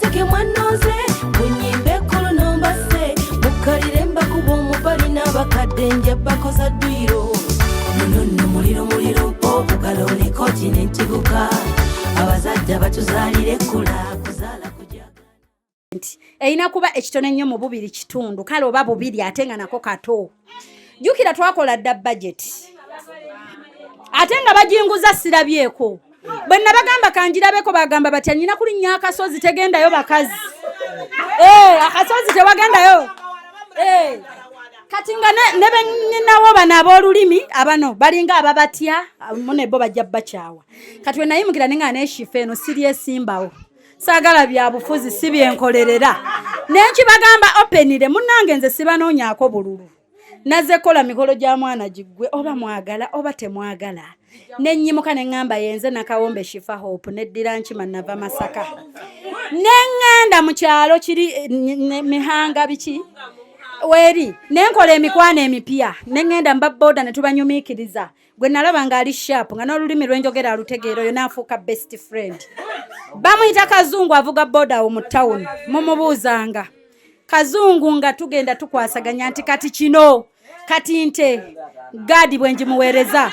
Muteke mwanoze bunyimbe kolono mbase mukalire mbakuba omubali n'abakadde nje bakoza ddwiro munono muliro okugala oliko kinentiguka abazadde batuzaalire kula kuzaala Eina kuba ekitone nnyo mu bubiri kitundu kale oba bubiri ate nga nako kato jukira twakola dda budget ate nga bajinguza sirabyeko bwe nabagamba kanjirabeko bagamba bati nyina kulinnya akasozi tegendayo bakazi akasozi tewagendayo kati nga ne bennyinawo bano ab'olulimi abano balinga ababatya mune bo bajja bakyawa kati we nayimukira nenga n'eshifa eno siri esimbawo saagala bya bufuzi si byenkolerera nenkibagamba openire munnange nze sibanoonyaako bululu naze kola mikolo gya mwana giggwe oba mwagala oba temwagala nennyimuka ne ŋŋamba yenze nakawombe shifa hope neddira nkima nava Masaka neŋŋenda mu kyalo kiri mihanga biki weri nenkola emikwano emipya neŋŋenda mbabooda ne tubanyumiikiriza gwe nalaba ng'ali sharp nga n'olulimi lwenjogera alutegeera oyo naafuuka best friend bamuyita Kazungu avuga boda awo mu town mumubuuzanga Kazungu nga tugenda tukwasaganya nti kati kino kati nte gaadi bwenjimuweereza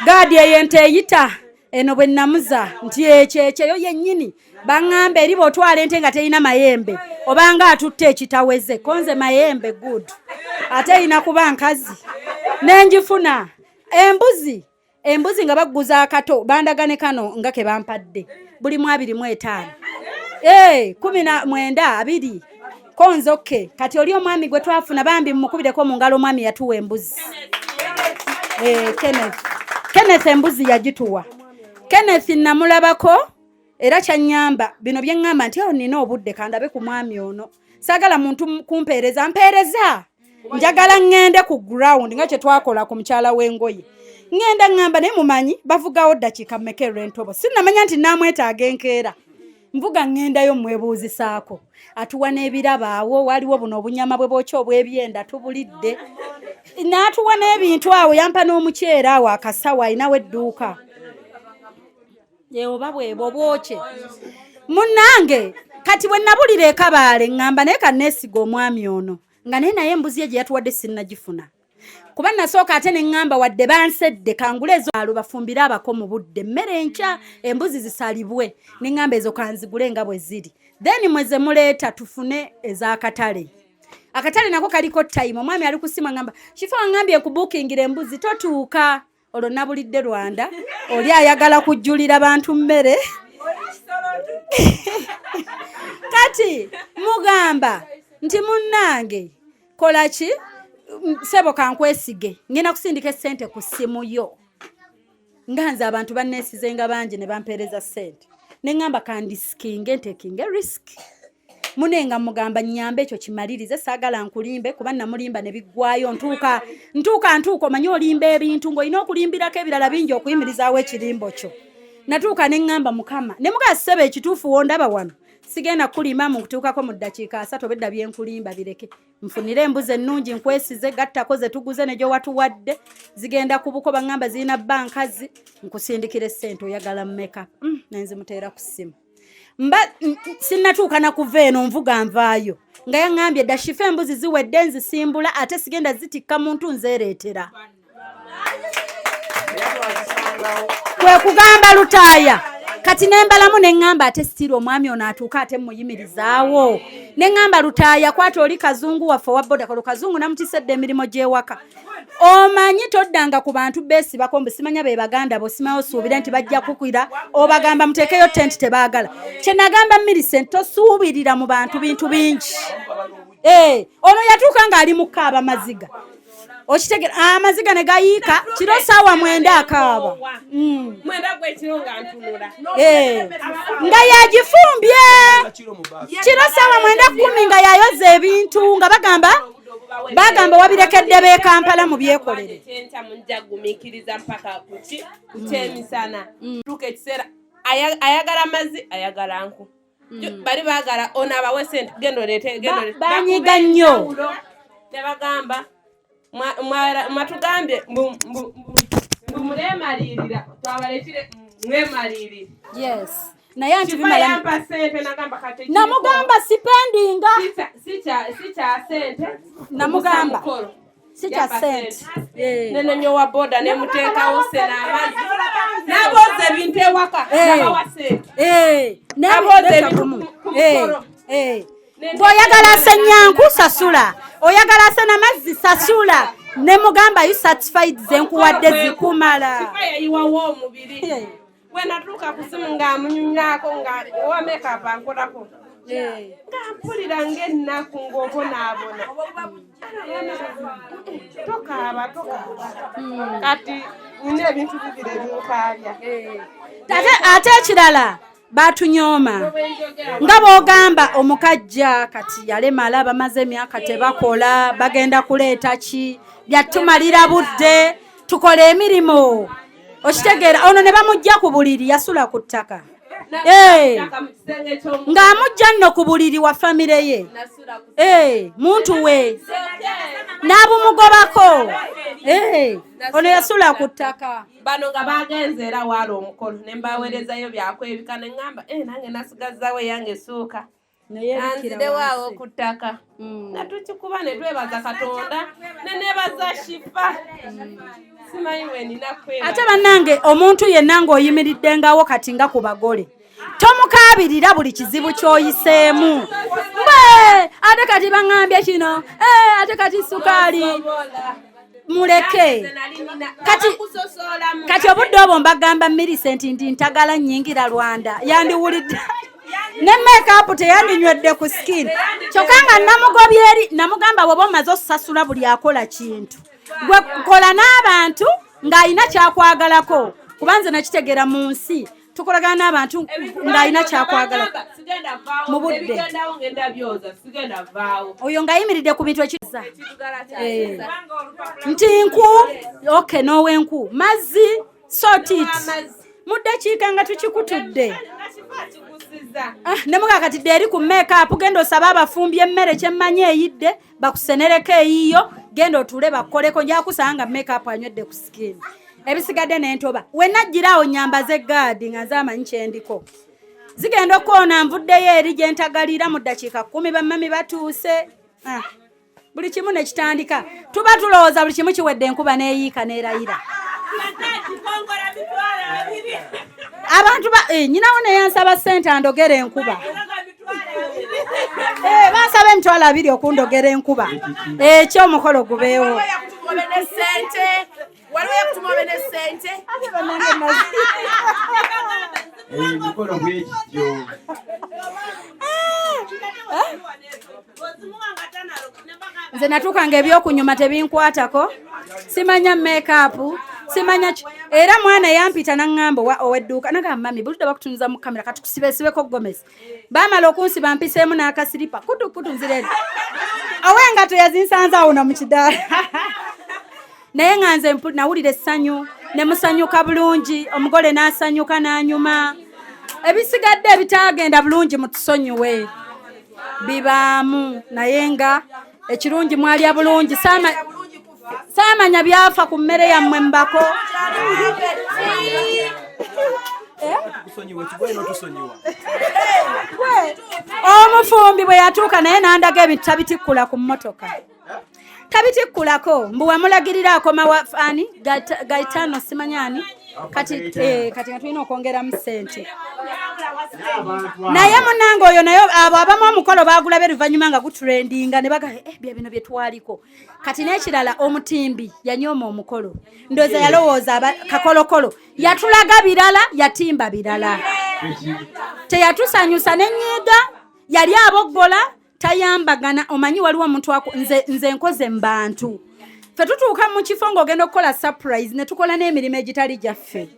gaadi eyente eyita eno bwe namuza nti ekyeyo yennyini baŋŋamba eri bw'otwala ente nga terina mayembe obanga atutte ekitaweze konze mayembe good ate erina kuba nkazi nenjifuna embuzi nga baguza akato bandagane kano nga ke bampadde buli 225 19 konzoke kati oli omwami gwe twafuna bambi mukubireko mu ngalo omwami yatuwa embuzi Kenneth embuzi yagituwa Kenneth namulabako era kyanyamba bino bye ŋŋamba nti nina obudde kandabe ku mwami ono saagala muntu kumpeereza mpeereza njagala ŋŋende ku ground nga kye twakola ku mukyala w'engoye ŋŋenda ŋŋamba naye mumanyi bavugawo ddakiika mmeka entobo sinnamanya nti naamwetaaga enkeera mvuga ŋŋendayo mwebuuzisaako atuwa n'ebiraba awo waliwo buno obunyama bwe bwokya obw'ebyenda tubulidde n'atuwa n'ebintu awo yampa n'omuceera awo akasawo alinawo edduuka oba bwebwo bwokye munnange kati bwe nabulira ekabaale ŋŋamba naye kanneesiga omwami ono nga naye embuzi ye gye yatuwadde sinnagifuna kuba nasooka ate ne ŋŋamba wadde bansedde kangula ezo alo bafumbire abako mu budde mmere enkya embuzi zisalibwe ne ŋŋamba ezo kanzigule nga bwe ziri then mweze muleeta tufune ez'akatale akatale nako kaliko time omwami ali kusimu ŋŋamba kifa waŋŋambye kubuukingira embuzi totuuka olwo nabulidde Rwanda oli ayagala kujjulira bantu mmere kati mugamba nti munnange kola ki sebo kankwesige ngenda kusindika sente ku simu yo nganza abantu banneesize nga bangi ne bampeereza sente ne ngamba kandisikinge ntekinge risk munenga mugamba nyambe ekyo kimalirize saagala nkulimbe kuba namulimba ne biggwayo ntuuka omanyi olimba ebintu ng'olina okulimbirako ebirala bingi okuyimirizaawo ekirimbo kyo natuuka ne ŋŋamba mukama ne mugasebe ekituufu wondaba wano sigenda kulimba mu kutuukako mu ddakiika 3 obedda byenkulimba bireke nfunire embuzi ennungi nkwesize gattako ze tuguze ne gye watuwadde zigenda kubuko baŋŋamba zirina bankazi nkusindikira essente oyagala mmeka nenzimuteera ku ssimu sinnatuuka nakuva eno nvuga nvaayo nga yaŋŋambye edda shifa embuzi ziwedde nzisimbula ate sigenda zitikka muntu nzeereetera kwe kugamba lutaaya kati nembalamu neŋŋamba ate sitiri omwami ono atuuka ate muyimirizaawo neŋŋamba lutaaya kwata oli Kazungu waffe wa boda kalo Kazungu namutisedde emirimu gy'ewaka omanyi toddanga ku bantu beesibako mbu simanya be baganda bo simayo suubira nti bajja kukwira obagamba muteekeyo tenti tebaagala kye nagamba Millicent tosuubirira mu bantu bintu bingi ono yatuuka ng'ali mu kkaaba maziga okitegera amaziga ne gayiika kiro saawa 9 akaaba nga yagifumbye kiro saawa 9:10 nga yayoza ebintu nga bagamba wabirekedde b'e Kampala mu byekolere ayagala mazzi ayagala nku bali baagala ono abawe sente genda oleete banyiga nnyo tebagamba mwatugambye mbu mulemalirira twabaletire mwemalirira yes naye anti bimala yampa sente nagamba kati namugamba sipendinga sicha sente namugamba sicha sente nene nyowa boda ne muteekawo sena amazi naboze ebintu ewaka nabawa sente naboze ebintu bw'oyagala senyanku sasula oyagala sena mazzi sasula ne mugamba you satisfied zenkuwadde zikumala sifa yayiwawo omubiri wenatuuka ku simu ng'amunyunyako nga owa makeup ankolako ng'ampulira ng'ennaku ng'obonaabona tokaaba kati nina ebintu bibiri ebinkaabya ate ekirala batunyooma nga bw'ogamba omukajja kati yalemala bamaze emyaka tebakola bagenda kuleeta ki byatumalira budde tukola emirimu okitegeera ono ne bamujja ku buliri yasula ku ttaka ng'amujja nno ku buliri wa famire ye muntu we n'abumugobako ono yasula ku ttaka bano nga bagenze era waala omukolo ne mbaweerezayo byakwebika ne ŋŋamba nange nasigazzaawo eyange essuuka nanzidewaawo ku ttaka nga tukikuba ne twebaza katonda ne neebaza shifa simanyi we nina kweba ate bannange omuntu yenna ng'oyimiriddengawo kati nga ku bagole tomukaabirira buli kizibu ky'oyiseemu ate kati baŋŋambye kino ate kati sukaali muleke kati obudde obwo mbagamba Millicent nti ntagala nnyingira Rwanda yandiwulidde ne makeup teyandinywedde ku skin kyokka nga namugobye eri namugamba bw'oba omaze osasula buli akola kintu gwe kola n'abantu ng'alina kyakwagalako kubanze nakitegeera mu nsi tukolagana n'abantu ng'alina kyakwagalako mu budde oyo ng'ayimiridde ku bintu ekiza nti nku oke n'owenku mazzi sotit mu ddakiika nga tukikutudde nemuga kati eri ku makeup genda osaba abafumbi emmere kyemmanyi eyidde bakusenereko eyiyo genda otuule bakoleko njakusanga makeup anywedde ku skin ebisigadde n'entoba wenajjiraawo nyambaze gaadi nga nzaamanyi kyendiko zigenda okwoona nvuddeyo eri gye ntagalira mu ddakiika 10 bammami batuuse buli kimu ne kitandika tuba tulowooza buli kimu kiwedde enkuba n'eyiika n'erayira abantu nyinawo neyansaba ssente andogera enkuba bansaba emitwalo 2 okundogera enkuba ekyo omukolo gubeewo nze natuukanga ebyokunyuma tebinkwatako simanya makeup simanya era mwana yampita naŋŋamba owedduuka nagamba mami buludde bakutunza mu kamera kati kusibesibeko gomesi baamala okunsiba mpiseemu n'akasiripa kutukutu nzireri owengato yazinsanze awo na mu kidaala naye nga nze nawulira essanyu ne musanyuka bulungi omugole n'asanyuka n'anyuma ebisigadde ebitaagenda bulungi mutusonyiwe bibaamu naye nga ekirungi mwalya bulungi saamanya byafa ku mmere yammwe mbako omufumbi bwe yatuuka naye nandaga ebintu tabitikkula ku mmotoka tabitikkulako mbu wamulagirira akoma wafani gaitano simanyani kati nga tulina okwongeramu ssente naye munange oyo naye abo abamu omukolo bagulaba oluvannyuma nga gutrendinga ne baga bino bye twaliko kati n'ekirala omutimbi yanyooma omukolo ndooza yalowooza kakolokolo yatulaga birala yatimba birala teyatusanyusa n'ennyiiga yali aboggola tayambagana omanyi waliwo omuntu nze nkoze mu bantu ffe tutuuka mu kifo ng'ogenda okukola surprise ne tukola n'emirimu egitali gyaffe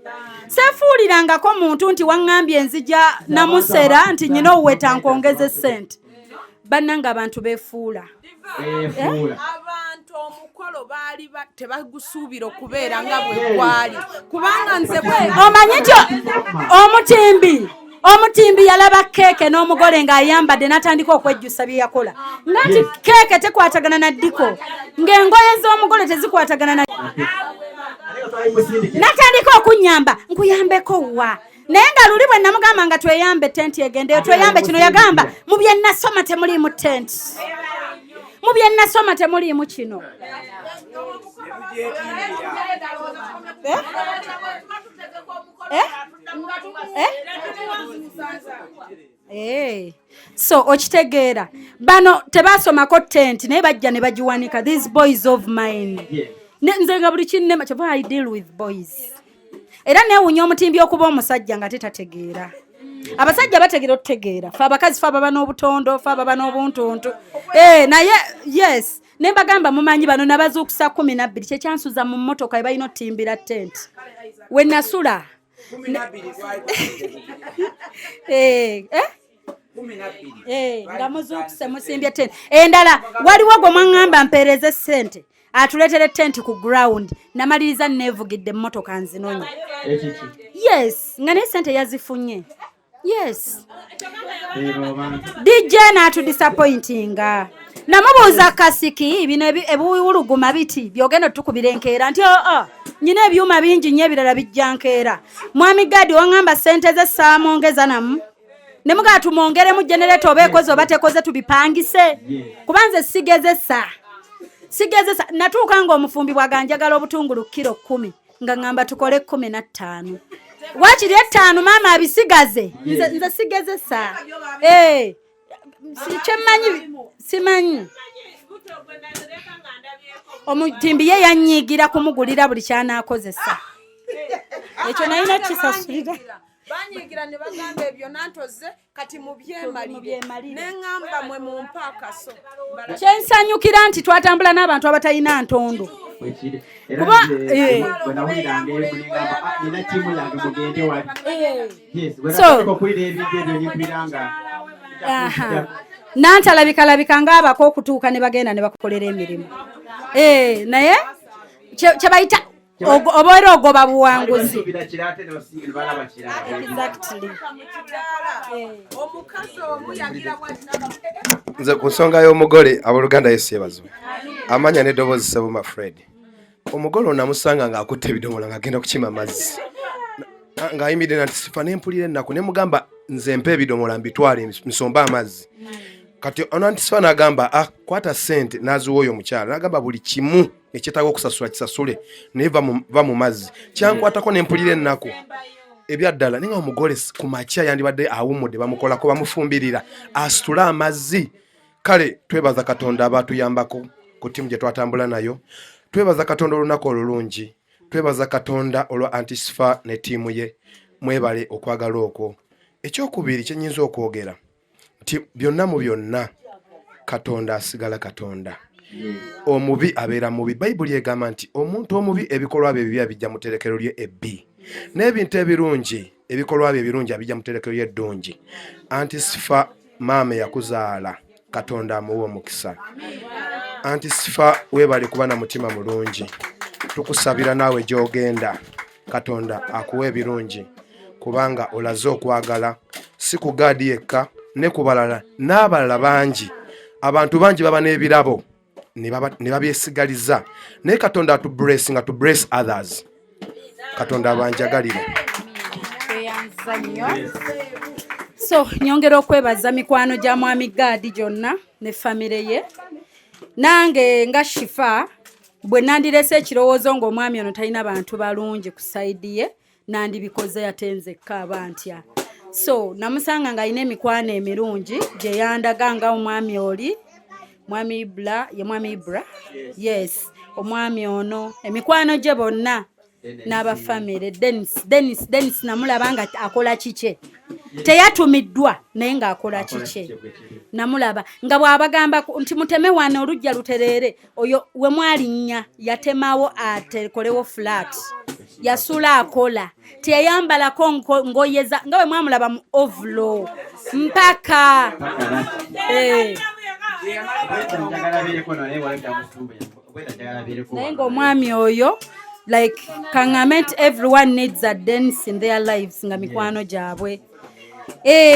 seefuulirangako muntu nti waŋŋambye nzija namusera nti nyina oweta nkongeze ssente bannanga abantu beefuula abantu omukolo baali tebagusuubira okubeera nga bwe gwali kubanga nze omanyi nti omutimbi yalaba keeke n'omugole ng'ayambadde n'atandika okwejjusa bye yakola nga nti keeke tekwatagana na ddiko ng'engoye z'omugole tezikwatagana na n'atandika okunnyamba nkuyambeko wa naye nga luli bwe namugamba nga tweyambe tenti egendeyo tweyambe kino yagamba mu bye nasoma temuliimu tenti mu bye nasoma temuliimu kino so okitegeera bano tebasomako tenti naye bajja ne bagiwanika these boys of mine nze nga buli kinema kyava I deal with boys era neewunya omutimbi okuba omusajja nga tetategeera abasajja bategeera otutegeera fe abakazi fe ababa n'obutondo fe ababa n'obuntuntu naye yes ne mbagamba mumanyi bano nabazuukusa 12 kyekyansuza mu mmotoka ebalina otimbira tenti we nasula nga muzuukuse musimbye tenti endala waliwo gwe mwaŋŋamba mpeereze ssente atuleetere tenti ku ground namaliriza neevugidde emmotoka nzinonya yes nga naye ssente yazifunye yes DJ n'atudisappointinga namubuuza kasiki bino ebiwuluguma biti byogenda tukubira enkeera nti nyina ebyuma bingi nnyo ebirala bijja nkeera mwami gadi waŋŋamba ssente ze saamwongeza namu ne mugaa tumwongeremu genereto oba ekoze oba tekoze tubipangise kubanze sigezesa natuuka ng'omufumbi bwaganjagala obutungulu kilo 10 nga ngamba tukole 15 wakiri 5 maama abisigaze nze sigezesa simanyi omutimbi ye yanyiigira kumugulira buli kyanaakozesa ekyo nalina kisasulira banyigira ne bagamba ebyo nantoze kati mubyemalire neŋŋamba mwe mumpa akaso kyensanyukira nti twatambula n'abantu abatalina ntondo nantalabika ng'abako okutuuka ne bagenda ne bakukolera emirimu naye kyebayita obaera ogoba buwanguzi nze ku nsonga y'omugole abooluganda Yesu yeebazibwe amanya n'eddoboozi Sebuma Fred omugole onamusanga ng'akutte ebidomola ng'agenda kukima mazzi ng'ayimiridde nti sifa n'empulira ennaku ne mugamba nze mpa ebidomola mbitwale nsombe amazzi kati onantisfa n'agamba kwata ssente n'aziwa oyo omukyala n'agamba buli kimu ekyetaaga okusasula kisasule naye va mu mazzi kyankwatako n'empulira ennaku ebyaddala naye nga omugole ku makya yandibadde awummudde bamukolako bamufumbirira asitule amazzi kale twebaza Katonda abatuyambako ku ttiimu gye twatambula nayo twebaza Katonda olunaku olulungi twebaza Katonda olwa Antisfa ne ttiimu ye mwebale okwagala okwo ekyokubiri kyenyinza okwogera nti byonna mu byonna Katonda asigala Katonda omubi abeera mubi bayibuli egamba nti omuntu omubi ebikolwa bye ebibi abijja mu tterekero lye ebbi n'ebintu ebirungi ebikolwa bye ebirungi abijja mu tterekero lye eddungi Antisfa maama yakuzaala Katonda amuwa omukisa Antisfa weebale kuba na mutima mulungi tukusabira naawe gy'ogenda Katonda akuwa ebirungi kubanga olaze okwagala si ku gaadi yekka ne ku balala n'abalala bangi abantu bangi baba n'ebirabo ne babyesigaliza naye Katonda atubless nga to bless others Katonda abanjagalire so nyongera okwebaza mikwano gya mwami Gadi gyonna ne famire ye nange nga Shifa bwe nandirese ekirowoozo ng'omwami ono talina bantu balungi ku sayidi ye nandibikoze atenzekka abantya so namusanga ng'alina emikwano emirungi gye yandaga nga omwami oli mwami Ibra yes omwami ono emikwano gye bonna n'abafamire Dennis namulaba nga akola kike teyatumiddwa naye ng'akola kike namulaba nga bw'abagamba nti muteme wano olujja lutereere oyo we mwalinnya yatemawo atekolewo flat yasula akola teyayambalako ngoyeza nga we mwamulaba mu ovlo mpaka naye ng'omwami oyo like kangamenti everyone needs a dance in their lives nga mikwano gyabwe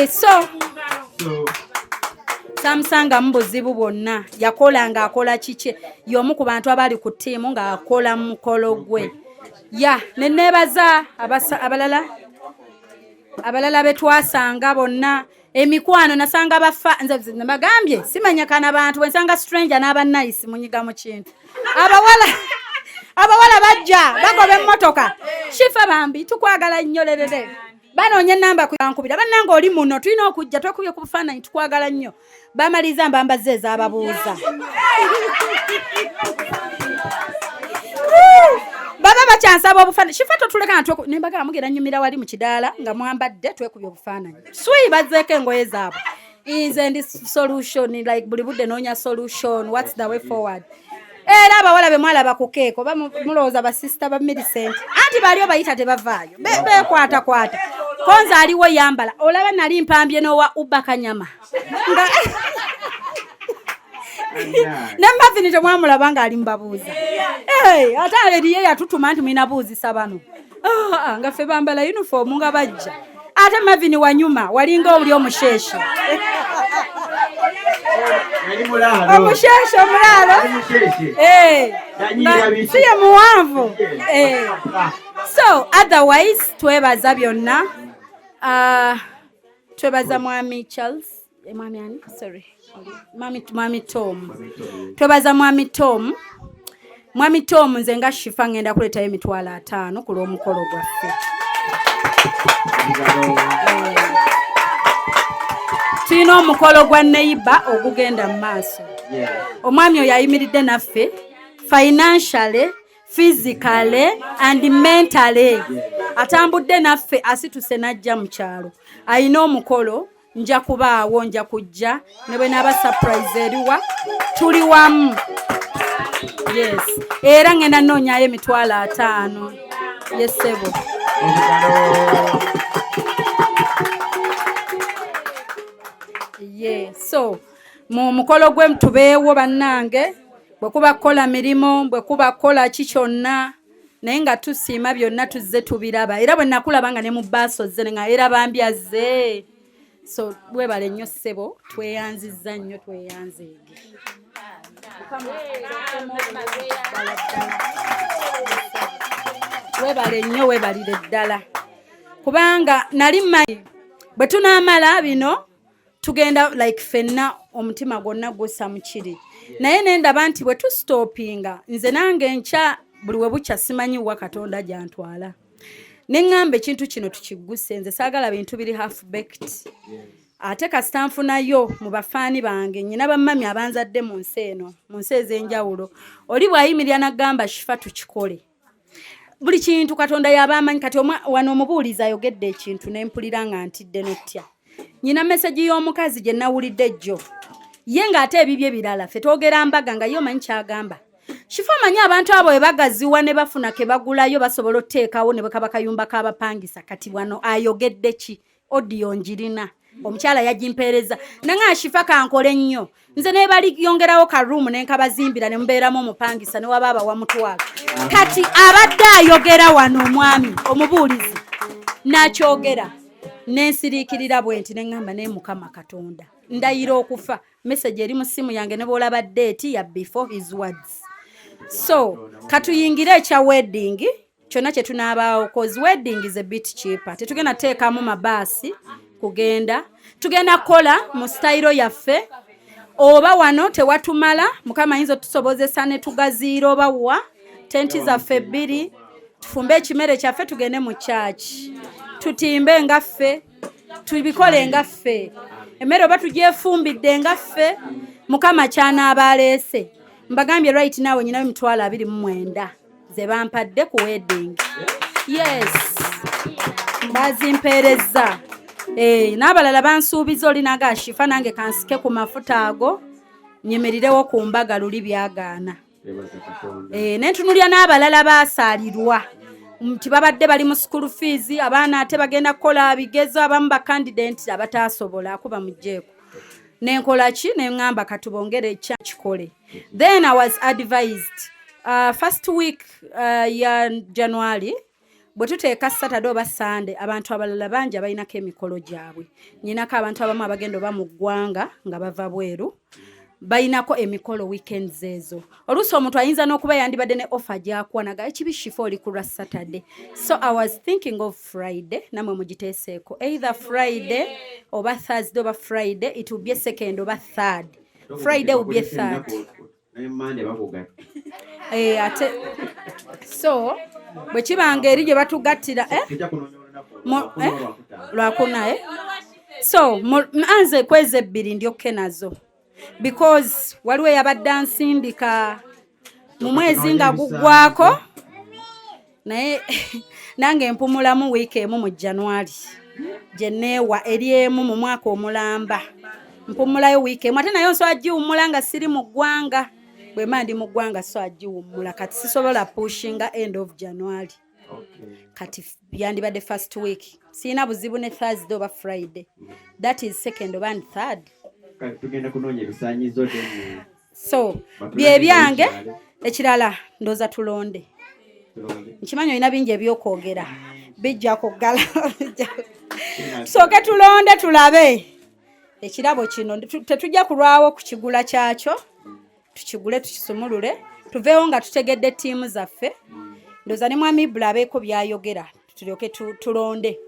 so samusanga mu buzibu bwonna yakola ng'akola kike y'omu ku bantu abali ku ttiimu ng'akola mu mukolo gwe neneebaza abalala abalala betwasanga bonna emikwano nasanga bafa nze nabagambye simanya kana bantu wensanga stranger n'aba nice munyiga mu kintu abawala bajja bagoba emmotoka shifa bambi tukwagala nnyo lerere banoonya ennamba kuyankubira bannanga oli muno tulina okujja twekubye ku bufaananyi tukwagala nnyo bamaliza mbambaze ez'ababuuza baba bakyansaba obufaananyi shifa totulekana nembagala mugenda nnyumira wali mu kidaala nga mwambadde twekubye obufaananyi swi bazzeeko engoye zaabwe nze ndi solution like buli budde noonya solution what's the way forward era abawala be mwalaba ku keeko bamulowooza basisita ba Millicent anti baliyo bayita tebavaayo bekwata konza aliwo yambala olaba nali mpambye n'owa Uba Kanyama nembavini temwamulaba nga ali mbabuuza ate aleriye yatutuma nti mwina buuzisa bano nga ffe bambala uniform nga bajja ate mavini wanyuma walinga oli omusheshe omusheshe omulaalo siye muwanvu so otherwise twebaza byonna twebaza mwami Charles mwami ani sorry mwami Tom twebaza mwami Tom nze nga shifa ngenda kuleetayo emitwalo 5 ku lw'omukolo gwaffe tulina omukolo gwa neighbor ogugenda mu maaso omwami oyo ayimiridde naffe financially physically and mentally atambudde naffe asituse najja mu kyalo ayina omukolo nja kubaawo nja kujja ne bwe naaba surprise eriwa tuli wamu yes era ngenda nnoonyayo emitwalo 5 yesebo so mu mukolo gwe tubeewo bannange bwe kuba kukola mirimu bwe kuba kukola kikyonna naye nga tusiima byonna tuzze tubiraba era bwe nakulaba nga ne mu baaso zze nga era bambyaze so webale nnyo ssebo tweyanzizza nnyo tweyanzeege webale nnyo webalire ddala kubanga nali mmanyi bwe tunaamala bino tugenda like fenna omutima gwonna gussa mu kiri naye nendaba nti bwe tustopinga nze nange nkya buli we bukya simanyi wa Katonda gyantwala neŋŋamba ekintu kino tukiguse nze saagala bintu biri half baked ate kasita nfunayo mu bafaani bange nnyina bammami abanzadde mu nsi eno mu nsi ez'enjawulo oli bw'ayimirira n'agamba shifa tukikole buli kintu Katonda yaba amanyi kati wano omubuulizi ayogedde ekintu ne mpulira nga ntidde n'ottya nyina meseji y'omukazi gye nawulidde jjo ye ng'ate ebibye birala ffe twogera mbaga nga ye omanyi kyagamba shifa manyi abantu abo bwe bagaziwa ne bafuna ke bagulayo basobola otteekawo ne bwe kaba kayumba k'abapangisa kati wano ayogedde ki odiyo njirina omukyala yagimpeereza nanga shifa kankole nnyo nze ne bali yongerawo ka room ne nkabazimbira ne mbeeramu omupangisa ne wababa wamutwala kati abadde ayogera wano omwami omubuulizi n'akyogera nensiriikirira bwenti neŋŋamba naye Mukama Katonda ndayira okufa message eri mu ssimu yange ne boolaba date ya before his words so katuyingire ekya wedding kyonna kye tunaabaawo cause wedding is a bit cheaper tetugenda teekamu mabaasi kugenda tugenda kukola mu style yaffe oba wano tewatumala Mukama ayinza otusobozesa ne tugaziira oba wa tenti zaffe 2 tufumbe ekimere kyaffe tugende mu church tutimbe ngaffe tubikole ngaffe emmere oba tugyefumbidde ngaffe Mukama kyanaaba aleese mbagambye right now nyinayo emitwalo 29 ze bampadde ku wedding yes bazimpeereza n'abalala bansuubiza olinaga shifa nange kansike ku mafuta ago nyemerirewo ku mbaga luli byagaana nentunulya n'abalala baasaalirwa nti babadde bali mu school fees abaana ate bagenda kukola bigezo abamu ba candidate abataasobola akuba mujjeeko nenkola ki neŋŋamba katubongere ekikole then I was advised first week ya January bwe tuteeka Saturday oba Sunday abantu abalala bangi abalinako emikolo gyabwe nyinako abantu abamu abagenda oba mu ggwanga nga bava bweru bayinako emikolo weekends ezo oluusi omuntu ayinza n'okuba yandibadde ne offer gy'akwanaga ekibi shifa oli ku lwa Saturday. So I was thinking of Friday, namwe mugiteeseeko either Friday oba Thursday oba Friday, it will be a second oba third. Friday will be a third. Ate so bwe kibanga eri gye batugattira lwakuna so anze kwezi ebbiri ndyokke nazo because waliwo eyabadde ansindika mu mwezi nga guggwako naye nange mpumulamu wiiki emu mu January gye neewa eri emu mu mwaka omulamba mpumulayo wiiki emu ate nayo nso agiwummula nga siri mu ggwanga bwe mba ndi mu ggwanga so agiwummula kati sisobola pushinga end of January. Kati yandibadde first week sina buzibu ne Thursday oba Friday, that is second oba third. Tugenda kunoonya ebisaanyizo temu. So bye byange ekirala ndoza tulonde nkimanyi olina bingi ebyokwogera bijja kuggala soke tulonde tulabe ekirabo kino tetujja kulwawo ku kigula kyakyo tukigule tukisumulule tuveewo nga tutegedde ttiimu zaffe ndoza ne mwami Ibula abeeko byayogera tulyoke tulonde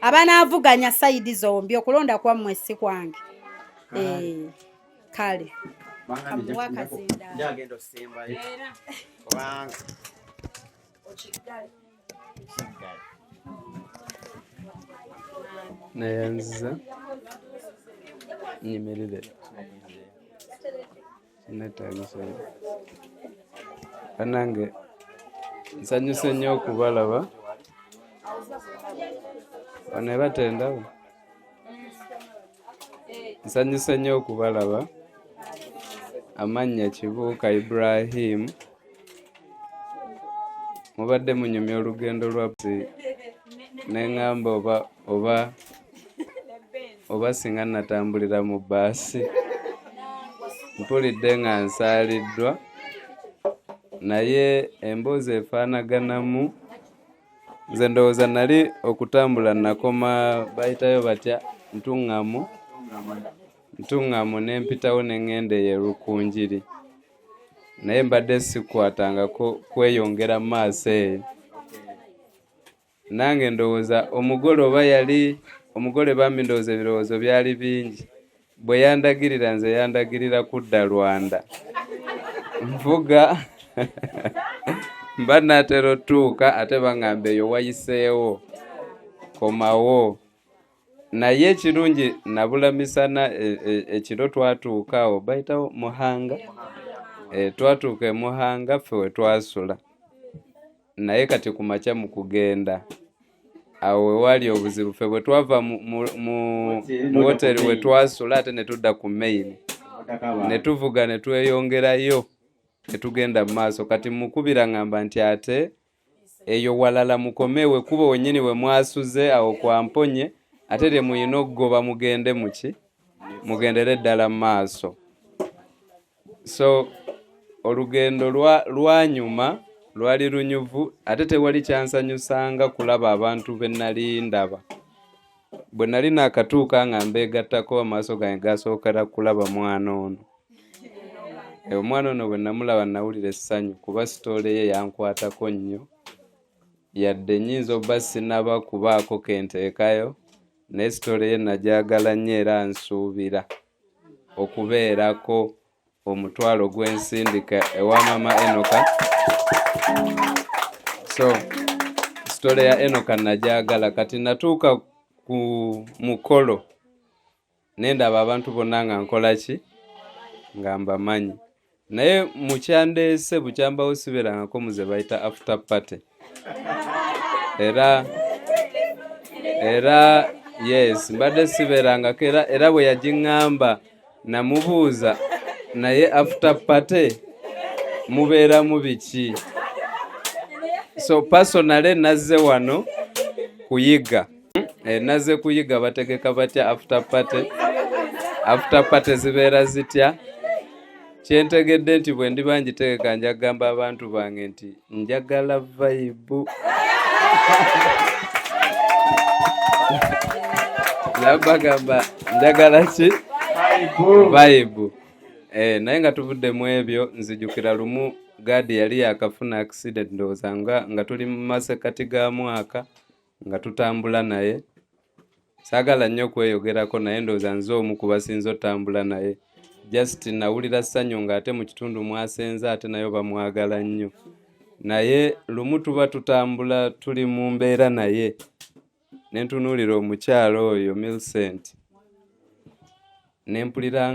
abanaavuganya sayidi zombi okulonda kwammwe si kwange. Kale kamuwa kazinda njagenda osembayo kubanga nayanziza nyimirire sinetagisa anange nsanyuse nnyo okubalaba bano batendawo nsanyuse nnyo okubalaba amannya Kibuuka Ibrahim mubadde munyumya olugendo lwaffe neŋŋamba oba singa natambulira mu baasi mpulidde nga nsaaliddwa naye emboozi efaanaganamu nze ndowooza nali okutambula nakoma bayitayo batya ntuŋŋamu nempitawo neŋŋenda eyo Lukunjiri naye mbadde sikwatanga kweyongera maaso eyo nange ndowooza omugole bambi ndowooza ebirowoozo byali bingi bwe yandagirira nze yandagirira kudda Lwanda nvuga mba naatera otuuka ate baŋŋamba eyo wayiseewo komawo naye ekirungi nabulamisana ekiro twatuukawo bayitawo Muhanga twatuuka e Muhanga ffe we twasula naye kati ku makya mu kugenda awo wewali obuzibu ffe bwe twava mu woteri we twasula ate ne tudda ku main ne tuvuga ne tweyongerayo ne tugenda mu maaso kati mukubira ngamba nti ate eyo walala mukomewe kuba wennyini we mwasuze awo kwa Mponye ate lye muyina okugoba mugende mugendere ddala mu maaso. So olugendo lwanyuma lwali lunyuvu ate tewali kyansanyusanga kulaba abantu be nali ndaba bwe nali naakatuuka nga mbeegattako amaaso gange gasookera kulaba mwana ono. Omwana ono bwe namulaba nawulira essanyu kuba sitoole ye yankwatako nnyo yadde nnyinza obba sinaba kubaako kenteekayo naye sitoole ye najagala nnyo era nsuubira okubeerako omutwalo gw'ensindika ewa mama Enoka. So sitoole ya Enoka najagala kati natuuka ku mukolo nendaba abantu bonna nga nkola ki nga mbamanyi naye mukyandeese bukyambawo sibeerangako muze bayita after party era yes mbadde sibeerangako era bwe yagiŋŋamba namubuuza naye after party mubeeramu biki. So personally nazze wano kuyiga nazze kuyiga bategeka batya after party zibeera zitya. Kyentegedde nti bwe ndiba ngitegeka njagamba abantu bange nti njagala vibe nabagamba njagala ki vibe naye nga tuvudde mu ebyo nzijukira lumu gaadi yali yakafuna accident ndowooza nga tuli mu masekati ga mwaka nga tutambula naye. Saagala nnyo okweyogerako naye ndowooza nze omu ku basinze otambula naye. Just nawulira ssanyu ng'ate mu kitundu mwasenza ate nayo bamwagala nnyo. Naye lumu tuba tutambula tuli mu mbeera naye ne ntunuulira omukyalo oyo Millicent ne mpulira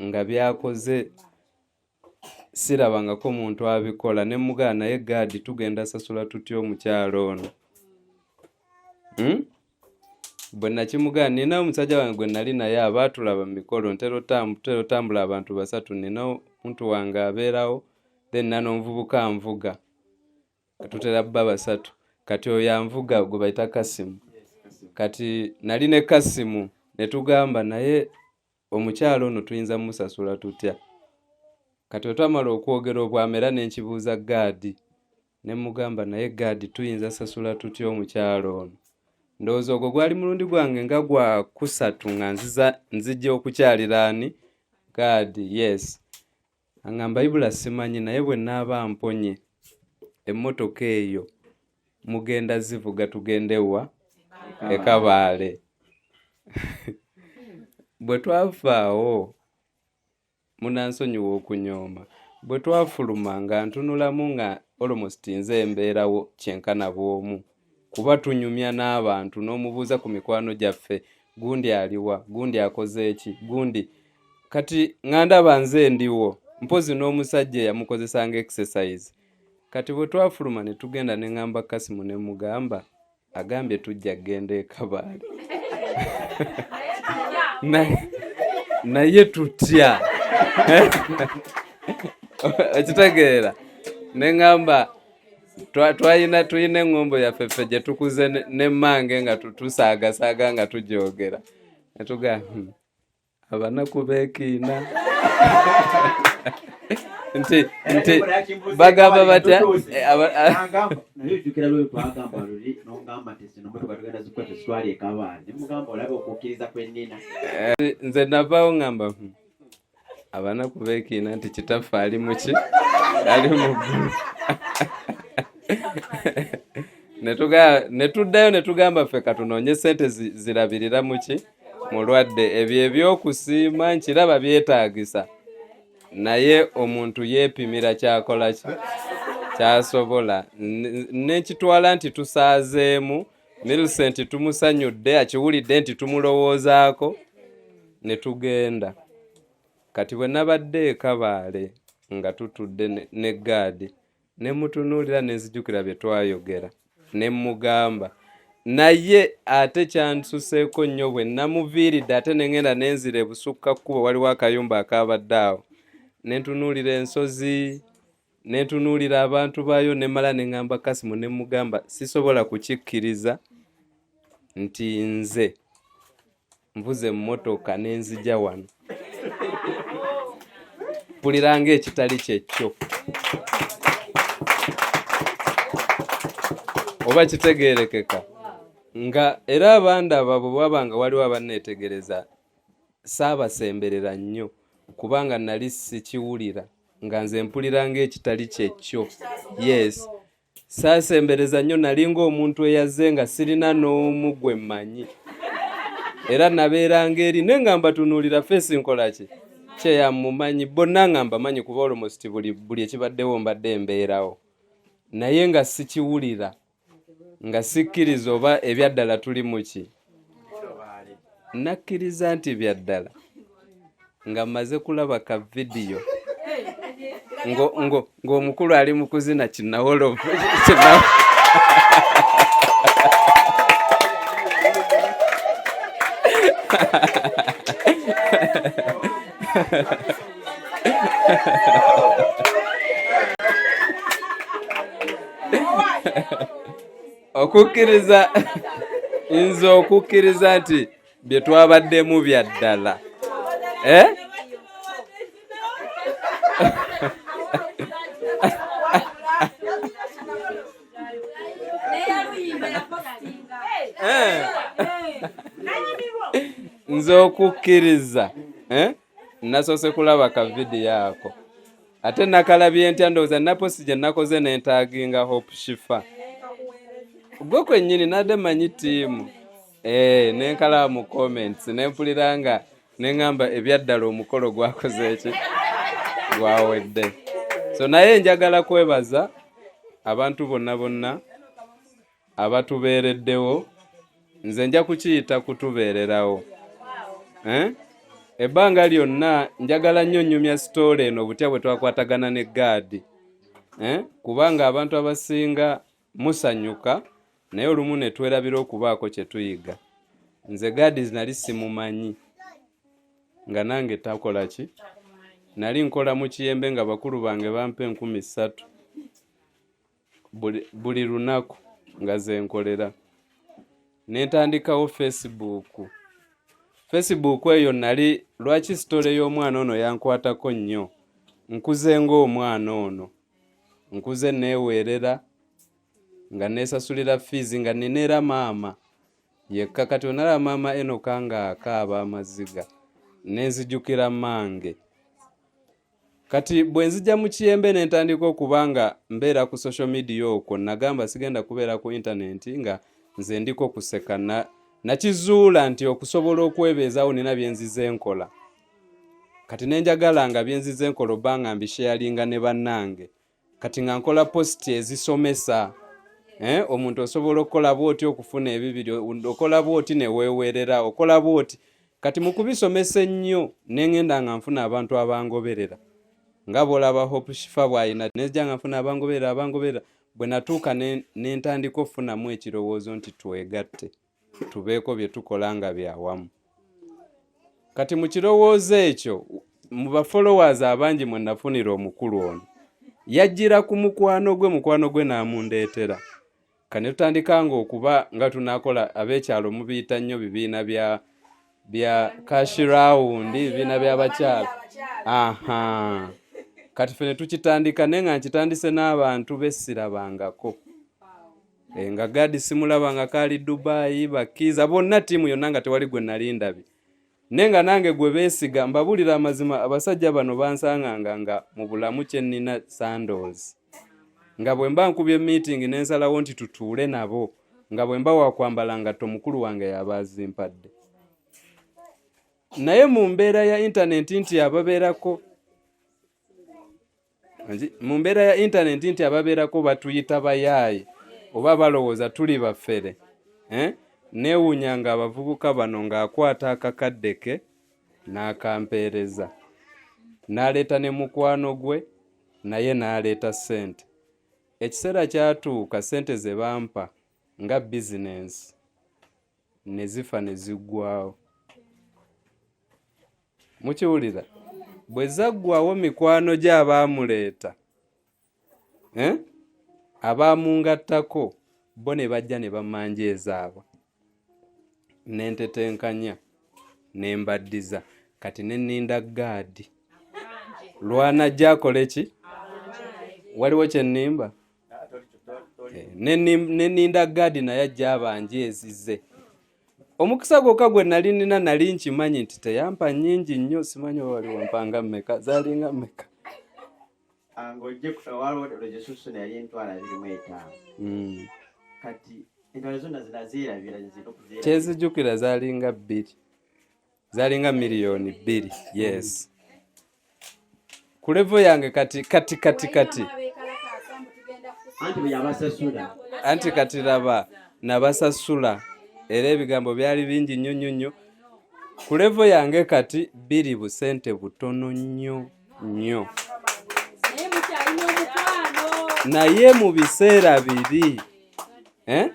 nga byakoze sirabangako muntu abikola ne mugala naye gaadi tugenda sasula tutya omukyalo ono. Bwe nakimugana nina omusajja wange gwe nali naye abaatulaba mu mikolo ntera otambula abantu basatu, nina omuntu wange abeerawo then nano omuvubuka anvuga tutera bba basatu. Kati oyo anvuga gwe bayita Kasimu. Kati nali ne Kasimu ne tugamba naye omukyalo ono tuyinza musasula tutya. Kati otwamala okwogera obwamera n'enkibuuza gaadi ne mugamba naye gaadi tuyinza sasula tutya omukyalo ono. Ndowooza ogwo gwali mulundi gwange nga gwa kusatu nga nzijja okukyalira ani gaadi. Yes, aŋŋamba Ibula simanyi naye bwe naaba mponye emmotoka eyo mugenda zivuga tugende wa e Kabaale. Bwe twavaawo munansonyiwa okunyooma, bwe twafuluma nga ntunulamu nga almost nze embeerawo kyenkana bw'omu kuba tunyumya n'abantu n'omubuuza ku mikwano gyaffe, gundi aliwa, gundi akoze eki, gundi kati ngandaba nze ndiwo mpozi n'omusajja yamukozesanga exercise. Kati bwe twafuluma ne tugenda ne ŋŋamba Kasimu ne mugamba agambye tujja genda e Kabaale. Naye tutya ekitegeera ne ŋŋamba tuyina eŋŋombo yaffe ffe gye tukuze n'emmange nga tusaagasaaga nga tujogera ne tuga abanaku beekiina nti bagamba batya naye jjukira lwe twagamba luli n'ongamba nti zino mmotoka tugenda zikuba tezitwala e Kabaale ne mugamba olabe okukkiriza kwennina. Nze navaawo ŋŋamba abanaku beekiina nti kitaffe ali muki ali mu ggulu. Ne tuddayo ne tugamba ffe katunoonye ssente zirabirira muki mulwadde. Ebyo ebyokusiima nkiraba byetaagisa naye omuntu yeepimira kyakola ki kyasobola. Nekitwala nti tusaazeemu Millicent tumusanyudde akiwulidde nti tumulowoozaako ne tugenda. Kati bwe nabadde e Kabaale nga tutudde ne gaadi ne mutunuulira ne nzijukira bye twayogera ne mugamba naye ate kyansuseeko nnyo bwe namuviiridde ate ne ngenda nenzira ebusukka kkubo waliwo akayumba akaabadde awo ne ntunuulira ensozi ne ntunuulira abantu baayo ne mala ne ŋŋamba Kasimu ne mugamba sisobola kukikkiriza nti nze mvuze emmotoka ne nzija wano mpuliranga ekitali kyekyo. Oba kitegeerekeka nga era abandaba bwe bwabanga waliwo abanneetegereza saabasemberera nnyo kubanga nali sikiwulira nga nze mpuliranga ekitali kyekyo. Yes, saasembereza nnyo nali ng'omuntu eyazze nga sirina n'omu gwe mmanyi era nabeeranga eri ne ŋŋamba tunuulira feesi nkola ki kyeyamumanyi bonna ŋŋamba manyi kuba almost buli ekibaddewo mbadde embeerawo naye nga sikiwulira nga sikkiriza oba ebyaddala tuli muki. Nakkiriza nti byaddala nga mmaze kulaba ka vidiyo ng'omukulu ali mu kuzina kinawolo okukkiriza nze okukkiriza nti bye twabaddemu byaddala. nze okukkiriza nasoose kulaba ka vidiyo ako ate nakalabye ntya ndowooza naposi gye nakoze nentaaginga Hope Shifa gwe kwennyini nadde manyi ttiimu nenkalaba mu comments nempulira nga neŋŋamba ebyaddala omukolo gwakoze eki gwawedde. So naye njagala kwebaza abantu bonna abatubeereddewo, nze nja kukiyita kutubeererawo. Ebbanga lyonna njagala nnyo nnyumya sitoole eno butya bwe twakwatagana ne gaadi, kubanga abantu abasinga musanyuka naye olumu ne twerabira okubaako kye tuyiga. Nze gaadi nali simumanyi nga nange takola ki, nali nkola mu Kiyembe nga bakulu bange bampa 3,000 buli lunaku nga ze nkolera. Nentandikawo Facebook eyo nali lwaki sitole y'omwana ono yankwatako nnyo, nkuze ng'omwana ono, nkuze neeweerera nga neesasulira fees nga neneera maama yekka. Kati onalaba maama Enoka nga akaaba amaziga nenzijukira mange. Kati bwe nzija mu Kiyembe nentandika okubanga mbeera ku social media okwo, nagamba sigenda kubeera ku internet nga nze ndiko kuseka. Nakizuula nti okusobola okwebeezaawo nina byenzize nkola. Kati nenjagala nga byenzize nkola obanga mbisharinga ne bannange. Kati nga nkola post ezisomesa. Omuntu osobola okukola bwoti okufuna ebibiro, okola bwoti ne weeweerera, okola bwoti. Kati mu kubisomesa ennyo nengenda nga nfuna abantu abangoberera. Nga bw'olaba Hope Shifa bw'alina nejja nga nfuna abangoberera. Bwe natuuka nentandika okufunamu ekirowoozo nti twegatte tubeeko bye tukola nga byawamu. Kati mu kirowoozo ekyo mu ba followers abangi mwe nafunira omukulu ono yajjira ku mukwano gwe n'amundeetera. Kane tutandika nga okuba nga tunakola ab'ekyalo mubiyita nnyo bibiina bya cash round, bibiina by'abakyala. Kati fene tukitandika naye nga nkitandise n'abantu bessirabangako. Nga gaadi simulabanga kali Dubai, bakiza bonna ttiimu yonna nga tewali gwe nali ndabye. Nenga nange gwe beesiga mbabulira amazima abasajja bano bansanganga nga mu bulamu kye nnina sandals. Nga bwe mba nkubye meeting nensalawo nti tutuule nabo, nga bwe mba wakwambala nga tomukulu wange yabazimpadde. Naye mu mbeera ya internet nti ababeerako batuyita bayaaye oba balowooza tuli baffere. Neewuunya nga abavubuka bano ng'akwata akakadde ke n'akampeereza, n'aleeta ne mukwano gwe naye n'aleeta ssente. Ekiseera kyatuuka ssente ze bampa nga bizinensi ne zifa ne ziggwawo. Mukiwulira? Bwe zaggwawo mikwano gye abaamuleeta, abaamungattako bo ne bajja ne bamanja ezaabwe. Nentetenkanya nembaddiza. Kati nenninda gaadi lwanajja akole ki? Waliwo kye nnimba? Nenninda gaadi naye ajja abanje ezize. Omukisa gwokka gwe nali nina nali nkimanyi nti teyampa nnyingi nnyo, simanyi waliwo mpanga mmeka, zaalinga mmeka. Ng'ojje waliwo rejesusu yali entwala 25. Kati entwala zonna zinazeerabira zino kyezijjukira zaalinga 2. Zaalinga miliyoni 2, yes. Ku level yange kati. Anti kati laba nabasasula. Era ebigambo byali bingi nnyo. Ku level yange kati 2 busente butono nnyo. Naye mu biseera 2,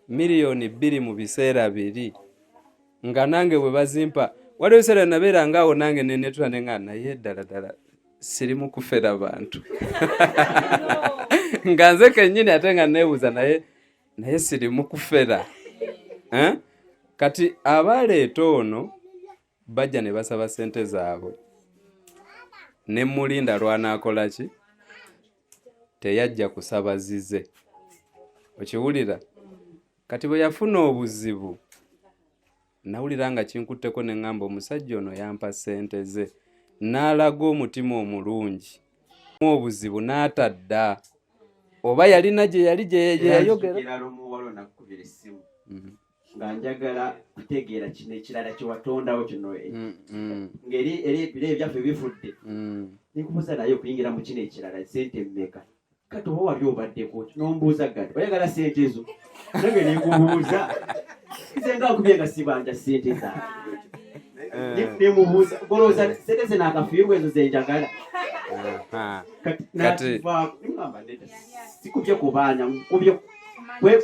miliyoni 2 mu biseera 2, nga nange bwe bazimpa waliwo ebiseera nabeera ngaawo nange nenetula nenga naye ddala siri mu kufera bantu. Nga nze kennyini ate nga neebuuza naye siri mu kufera. Kati abaleeta ono bajja ne basaba ssente zaabwe. Ne mulinda lwanaakola ki? Teyajja kusaba zize. Okiwulira? Kati bwe yafuna obuzibu nawulira nga kinkutteko ne ŋŋamba omusajja ono yampa ssente ze. n'alaga omutima omulungi obuzibu n'atadda oba yalina gye yali gye yayogera nga njagala kutegeera kino ekirala kyewatondawo kino ngeri ebyaffe bifudde nikubuuza naye okuyingira mu kino ekirala sente mmeka kati oba wali obaddeko nombuuza gati oyagala sente ezo nange nekubuuza nze nga nkubye nga sibanja sente zange nemubuuza golooza sente ze naakafiirwa ezo zenjagala kati sikubye kubaanya nkubye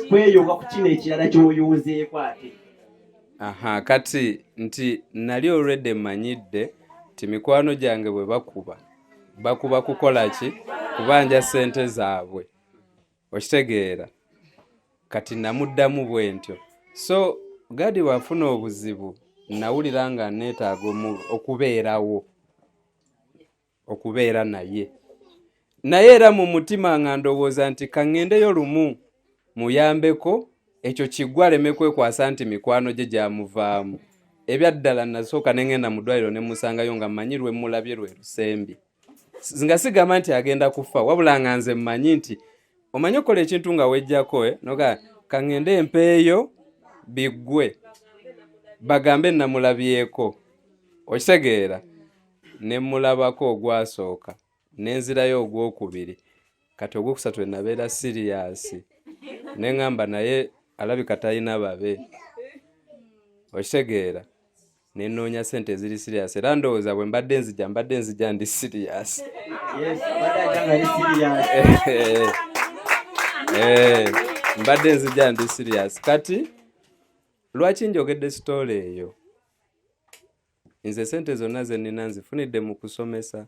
kweyunga ku kino ekirala kyoyunzeeko ate kati nti nali olwedde mmanyidde ti mikwano gyange bwe bakuba kukola ki kubanja sente zaabwe okitegeera kati namuddamu bwe ntyo so gadi wafuna obuzibu nawulira nga neetaaga okubeera naye era mu mutima nga ndowooza nti kaŋŋendeyo lumu muyambeko ekyo kiggwa aleme kwekwasa nti mikwano gye gyamuvaamu ebyaddala nasooka neŋŋenda mu ddwaliro ne musangayo nga mmanyi lwe mulabye lwe lusembi nga sigamba nti agenda kufa wabula nga nze mmanyi nti omanyi okola ekintu nga wejjako noga kaŋŋende empeeyo biggwe bagambe namulabyeko okitegeera ne mulabako ogwasooka nenzirayo ogwokubiri kati ogwokusatu enabeera siriyasi neŋŋamba naye alabika talina babe okitegeera nenoonya sente eziri siriyasi era ndowooza bwe mbadde nzija ndi siriyasi mbadde nzija ndi siriyasi kati lwaki njogedde sitoola eyo nze sente zonna zenina nzifunidde mu kusomesa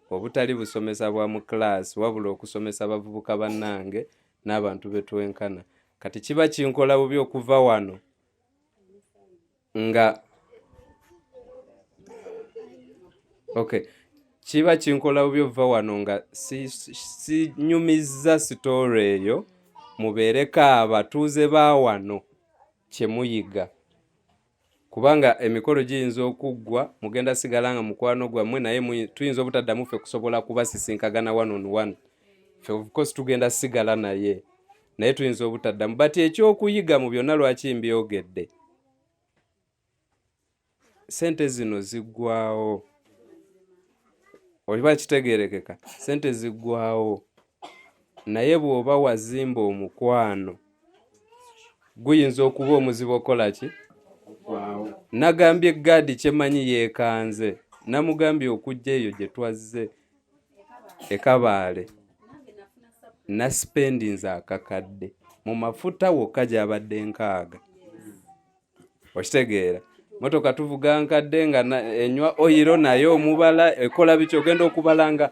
obutali busomesa bwa mu class wabula okusomesa bavubuka bannange n'abantu betwenkana kati kiba kinkola bubi okuva wano nga kiba kinkola bubi okuva wano nga sinyumizza sitoola eyo mubeereko abatuuze ba wano kyemuyiga kubanga emikolo giyinza okuggwa mugenda sigala nga mukwano gwammwe naye tuyinza obutaddamu ffe kusobola kubasisinkagana one on one ffe of course tugenda sigala naye tuyinza obutaddamu but ekyokuyiga mu byonna lwaki mbyogedde sente zino ziggwawo oba kitegeerekeka sente ziggwawo naye bw'oba wazimba omukwano guyinza okuba omuzibu okola ki nagambye gadi kyemanyi yeekanze namugambye okujja eyo gye twazze ekabaale naspendinze akakadde mu mafuta wokka gyabadde nkaaga okitegeera motoka tuvuga nkadde nga enywa oyiro naye omubala ekola bityo ogenda okubala nga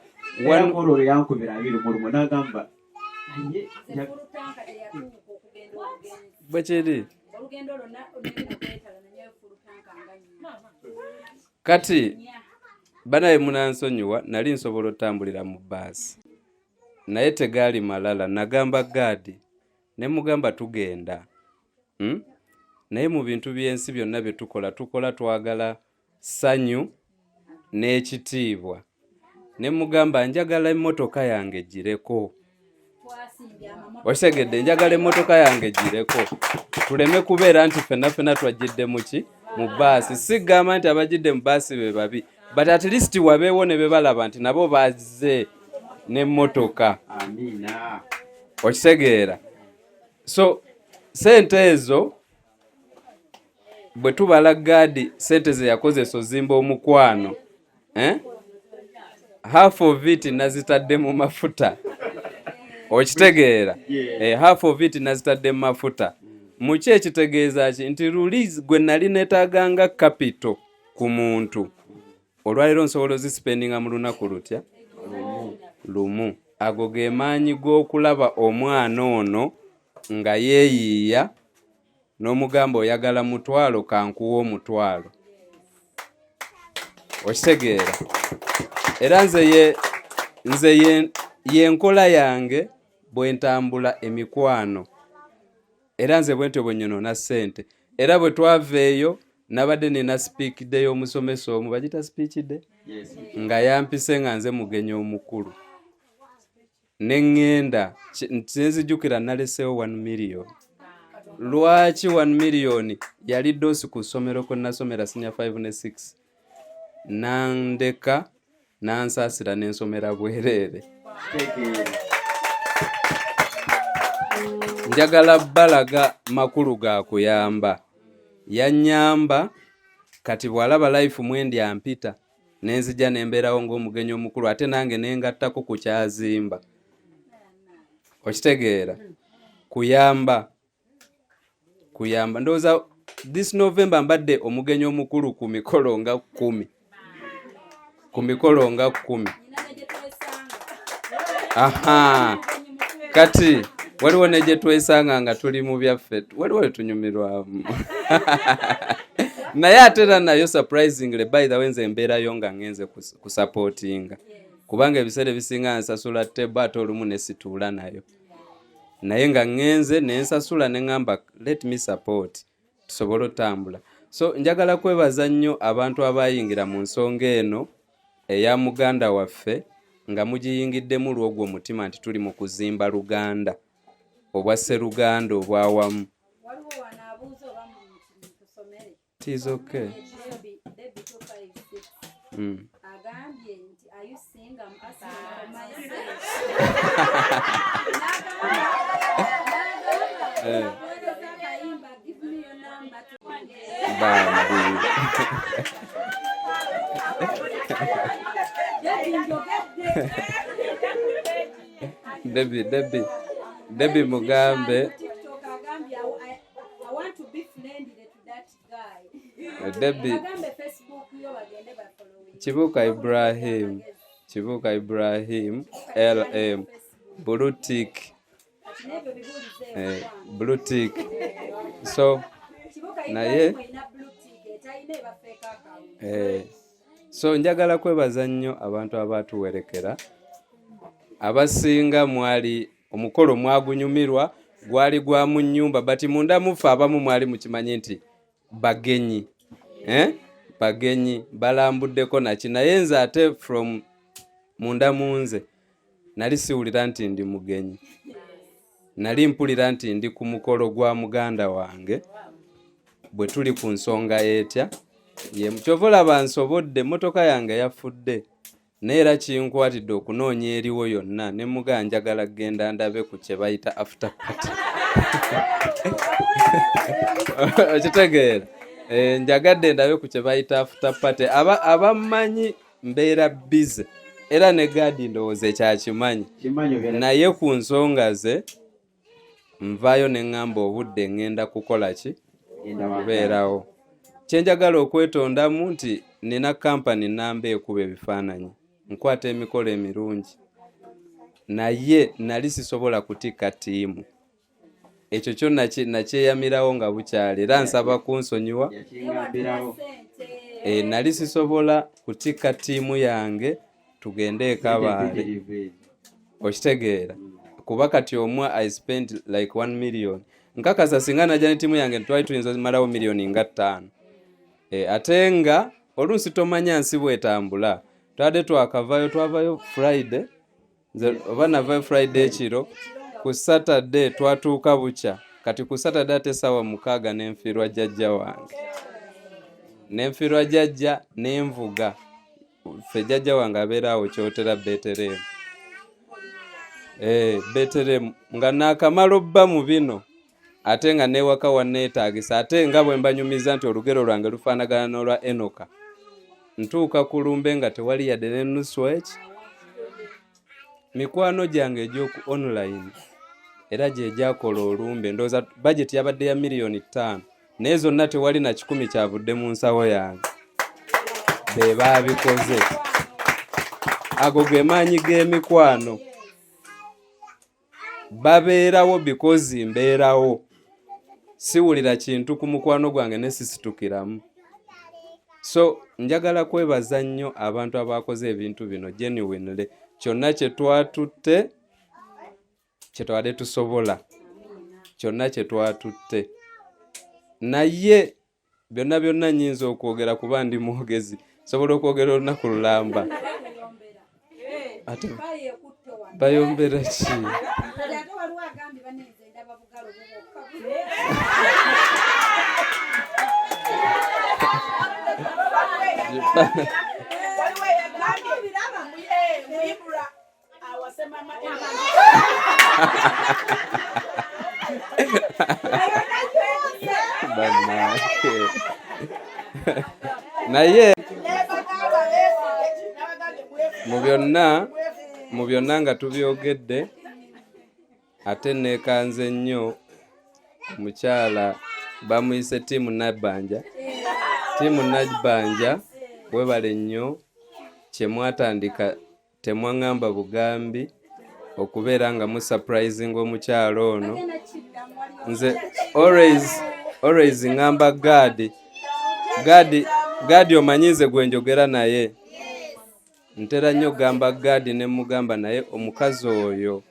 bwekiri kati banaye munansonyiwa nali nsobola otambulira mu baasi naye tegaali malala nagamba gadi ne mugamba tugenda naye mu bintu by'ensi byonna bye tukola twagala ssanyu n'ekitiibwa ne mugamba njagala emmotoka yange gireko osegedde njagala emmotoka yange gireko tuleme kubeera nti ffenna twajjidde muki mu baasi sigamba nti abajjidde mu baasi be babi but at least wabeewo ne bebalaba nti nabo bazze n'emmotoka okitegeera so sente ezo bwe tubala gadi sente ze yakozesa ozimba omukwano half of it nazitadde mu mafuta okitegeera half of it nazitadde mu mafuta muki ekitegeeza ki nti release gwe nali neetaaganga capital ku muntu olwaliro nsobola ozisipendinga mu lunaku lutya lumu ago ge maanyi g'okulaba omwana ono nga yeeyiiya n'omugamba oyagala mutwalo kankuwa omutwalo okitegeera era nze yenkola yange bwe ntambula emikwano era nze bwentyo bwe nyonoona ssente era bwe twava eyo nabadde nina sipiikidde y'omusomesa omu bagita sipiikidde nga yampise nga nze mugenyi omukulu neŋŋenda nzijukira naleseewo 1 million. Lwaki 1 million? Yali doosi ku ssomero kwe nasomera senior 5 ne 6 nandeka nansaasira n'ensomera bwereere. Njagala balaga makulu ga kuyamba. Yanyamba kati bw'alaba life mwendi ampita nenzija nembeerawo ng'omugenyi omukulu ate nange nengattako ku kyazimba. Okitegeera? Kuyamba ndowooza this November mbadde omugenyi omukulu ku mikolo nga 10. Aha, kati waliwo ne gye twesanga nga tuli mu byaffe, waliwo tunyumirwamu. Naye ate era nayo surprisingly by the way nze mbeerayo nga ngenze kusupportinga kubanga ebiseera ebisinga nsasula teba ate olumu ne situula nayo, naye nga ngenze nensasula ne ngamba let me support tusobole otambula. So njagala kwebaza nnyo abantu abayingira mu nsonga eno eya muganda waffe nga mugiyingiddemu lw'ogwo omutima nti tuli mu kuzimba Luganda obwasse Luganda obwawamu. It is okay. Debbie mugambe Debbie Kibuka Ibrahim LM Blue Tick so naye so njagala kwebaza nnyo abantu abatuwerekera abasinga mwali omukolo mwagunyumirwa gwali gwa mu nnyumba bati munda mufa abamu mwali mukimanyi nti bagenyi bagenyi balambuddeko naki naye nze ate from munda munze nali siwulira nti ndi mugenyi, nali mpulira nti ndi ku mukolo gwa muganda wange bwe tuli ku nsonga etya ye mukyovola bansobodde motoka yange yafudde neera kinkwatidde okunoonya eriwo yonna ne muga njagala genda ndabe ku kye bayita after party. Okitegeera? Njagadde ndabe ku kye bayita after party. Abamanyi mbeera busy era ne gadi ndowooza ekyakimanyi naye ku nsonga ze nvaayo ne ŋŋamba obudde ŋŋenda kukola ki kubeerawo. Kyenjagala okwetondamu nti nina kampani namba ekuba ebifaananyi nkwata emikolo emirungi naye nali sisobola kutikka ttiimu. Ekyo kyo nakyeyamirawo nga bukyali era nsaba kunsonyiwa. Nali sisobola kutikka ttiimu yange tugende ekabaale. Okitegeera? Kuba kati omwa I spent like 1 million. Nkakasa singa najja ne ttiimu yange twali tuyinza malawo miliyoni nga 5. Ate nga oluusi tomanya nsi bwetambula twavayo Friday oba navayo Friday ekiro ku Saturday twatuuka bukya kati ku Saturday ate ssaawa 6 n'enfiirwa jjajja wange n'enfiirwa jjajja n'envuga ffe jjajja wange abeeraawo kyotera Betelehemu Betelehemu nga naakamala obba mu bino ate nga neewaka wanneetaagisa ate nga bwe mbanyumiza nti olugero lwange lufaanagana n'olwa Enoka ntuuka ku lumbe nga tewali yadde n'ennusu eki mikwano gyange egy'oku online era gye gyakola olumbe ndowooza bajeti yabadde ya miliyoni 5 naye zonna tewali na 10 kyavudde mu nsawo yange be baabikoze. Ago ge maanyi g'emikwano babeerawo because mbeerawo siwulira kintu ku mukwano gwange ne sisitukiramu. So njagala kwebaza nnyo abantu abakoze ebintu bino genuinely kyonna kye twatutte kye twadde tusobola kyonna kye twatutte naye byonna nyinza okwogera kuba ndi mwogezi sobola okwogera olunaku lulamba ate bayombera ki naye mu byonna nga tubyogedde ate neekanze nnyo omukyala bamuyise Tiimu Nabbanja. Tiimu Nabbanja webale nnyo kyemwatandika temwaŋŋamba bugambi okubeera nga musurprising omukyala ono. Nze always ŋŋamba Gadi omanyi nze gwe njogera naye ntera nnyo gamba Gadi ne mugamba naye omukazi oyo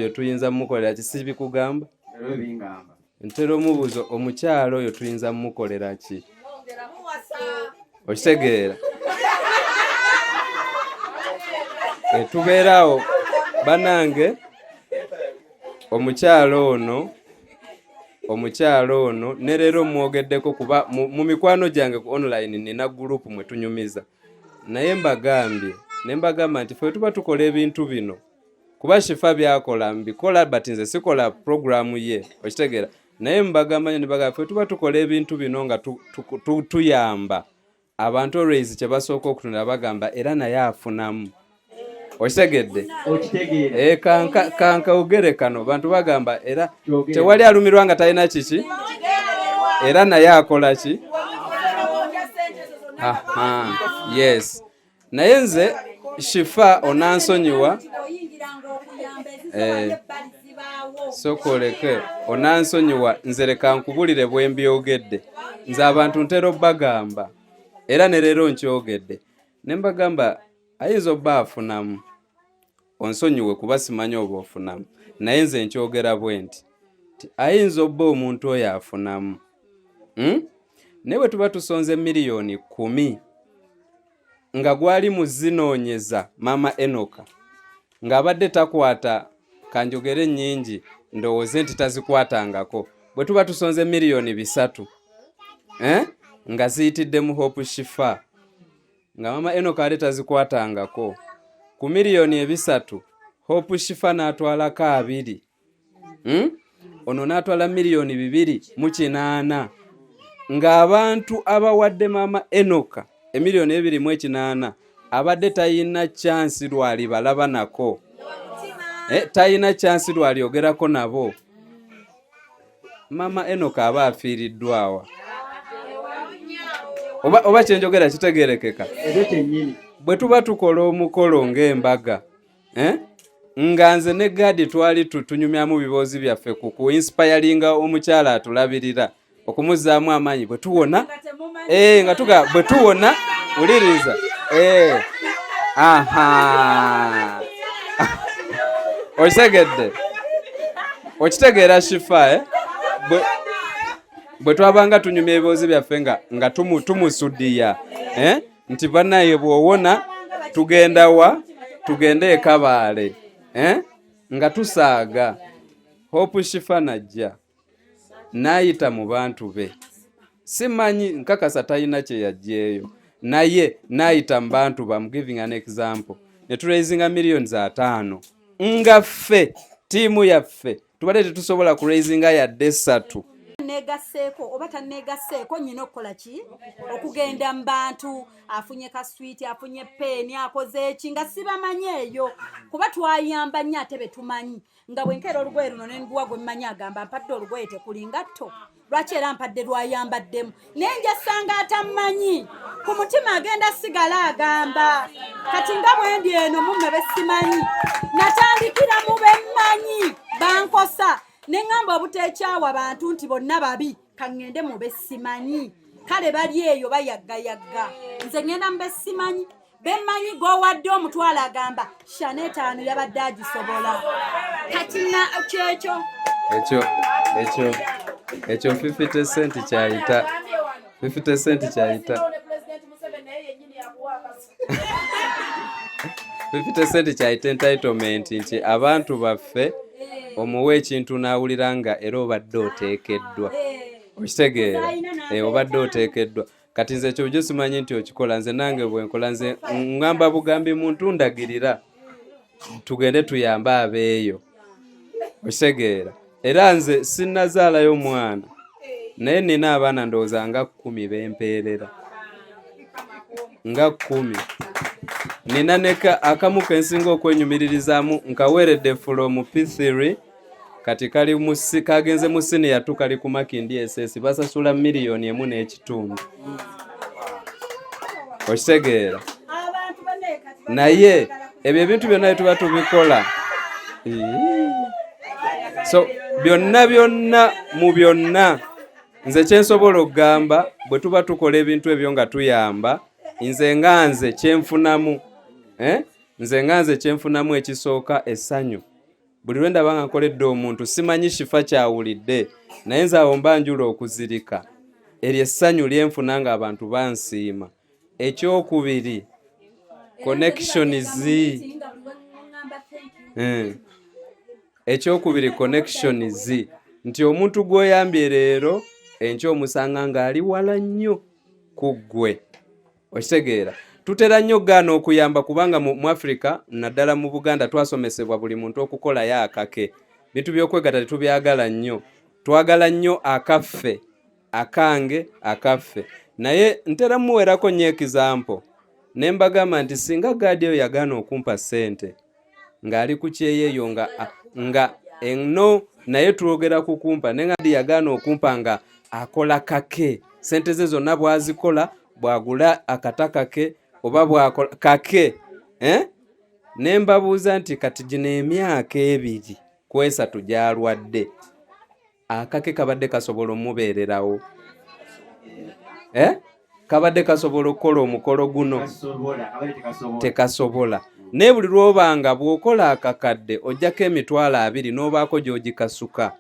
tuyinza mumukolera ki sibikugamba ntera omubuuzo omukyala oyo tuyinza mumukolera ki okitegeera tubeerawo banange omukyala ono ne leero mwogeddeko kuba mu mikwano gyange ku online nina gurupu mwe tunyumiza naye mbagamba nti ffe tuba tukola ebintu bino kuba Shifa byakola mbikola but nze sikola programu ye okitegeera naye mbagamba nyo nibagamba ffe tuba tukola ebintu bino nga tuyamba abantu always kye basooka okutunda bagamba era naye afunamu okitegedde kanka ogere kano bantu bagamba era tewali alumirwa nga talina kiki era naye akola ki yes naye nze Shifa onansonyiwa sokoleke onansonyiwa nze leka nkubulire bwe mbyogedde nze abantu ntera obbagamba era ne leero nkyogedde ne mbagamba ayinza obba afunamu onsonyiwe kuba simanyi oba ofunamu naye nze nkyogera bwe nti ayinza obba omuntu oyo afunamu naye bwe tuba tusonze miliyoni 10 nga gwali muzinoonyeza Mama Enoka ng'abadde takwata kanjogere nnyingi ndowooze nti tazikwatangako bwe tuba tusonze miliyoni 3 nga ziyitidde mu Hope Shifa nga Mama Enoka ate tazikwatangako ku miliyoni 3 Hope Shifa n'atwalako 2 ono n'atwala miliyoni 2.8 ng'abantu abawadde Mama Enoka emiliyoni 2.8 abadde tayina chansi lwali balaba nako tayina chansi lwali ogerako nabo Mama Enoka aba afiiriddwawa oba kyenjogera kitegerekeka bwe tuba tukola omukolo ng'embaga nga nze ne Gadi twali tunyumyamu biboozi byaffe ku inspiringa omukyala atulabirira okumuzzaamu amaanyi bwe tuwona nga tuga bwe tuwona uliriza okitegeera Shifa bwe twabanga tunyumya ebiboozi byaffe nga tumusudiya nti bannaye bw'owona tugenda wa tugende e Kabaale nga tusaaga Hope Shifa najja n'ayita mu bantu be simanyi nkakasa talina kye yajjeeyo naye n'ayita mu bantu ba giving an example ne turaisinga miliyoni 5 nga ffe tiimu yaffe tubadde tetusobola kuraisinga yadde 3 negaseeko oba tanegaseeko nyina okukola ki okugenda mu bantu afunye ka sweet afunye peni akoze eki nga sibamanyi eyo kuba twayamba nnyo ate betumanyi nga bwenkeera olugoye luno nenguwa gwe mmanyi agamba mpadde olugoye tekulinga tto lwaki era mpadde lwayambaddemu naye njasanga atammanyi ku mutima agenda sigala agamba kati nga bwendi eno mumme besimanyi natandikira mu bemmanyi bankosa neŋŋamba obuteekyawa abantu nti bonna babi kaŋŋende mu besimanyi kale bali eyo bayaggayagga nze ŋŋenda mu besimanyi bemmanyi g'owadde omutwalo agamba shana 5 yabadde agisobola kati kyekyo ekyo 50 cent kyayita 50 cent kyayita 50 kyayita entitlement nti abantu baffe omuwa ekintu n'awulira nga era obadde oteekeddwa. Okitegeera? Obadde oteekeddwa. Kati nze ekyo bujjo simanyi nti okikola, nze nange bwe nkola, nze ngamba bugambi muntu ndagirira tugende tuyambe abeeyo. Okitegeera? Era nze sinnazaalayo mwana naye nina abaana ndowooza nga 10 bempeerera, nga 10. Nina neka akamu kensinga okwenyumiririzaamu nkaweeredde from P3 kati kagenze mu senior kali ku Makindi SS basasula $1.5 million. Okitegeera? Naye ebyo ebintu byonna bye tuba tubikola, so byonna mu byonna nze kyensobola okugamba bwe tuba tukola ebintu ebyo nga tuyamba, nze kyenfunamu ekisooka essanyu. Buli lwe ndaba nga nkoledde omuntu simanyi kifa kyawulidde naye nze awo mba njula okuzirika eryo essanyu lyenfuna nga abantu bansiima. Ekyokubiri connections nti omuntu gw'oyambye leero enkya omusanga ng'ali wala nnyo ku ggwe. Okitegeera? Tutera nnyo gaana okuyamba kubanga mu Africa naddala mu Buganda twasomesebwa buli muntu okukolayo akake. Bintu by'okwegatta tetubyagala nnyo, twagala nnyo akaffe, akange akaffe. Naye ntera muweerako nnyo example ne mbagamba nti singa gaadi eyo yagaana okumpa ssente ng'ali ku kyeyeeyo nga enno naye tulogera kukumpa ne ngadi yagaana okumpa nga akola kake, ssente ze zonna bwazikola bwagula akataka ke oba bwakola kake, ne mbabuuza nti kati gino emyaka 2 ku 3 gyalwadde akake kabadde kasobola omubeererawo? Kabadde kasobola okukola omukolo guno? Tekasobola. Naye buli lw'obanga bw'okola akakadde ojjako $20 n'obaako gy'ogikasuka.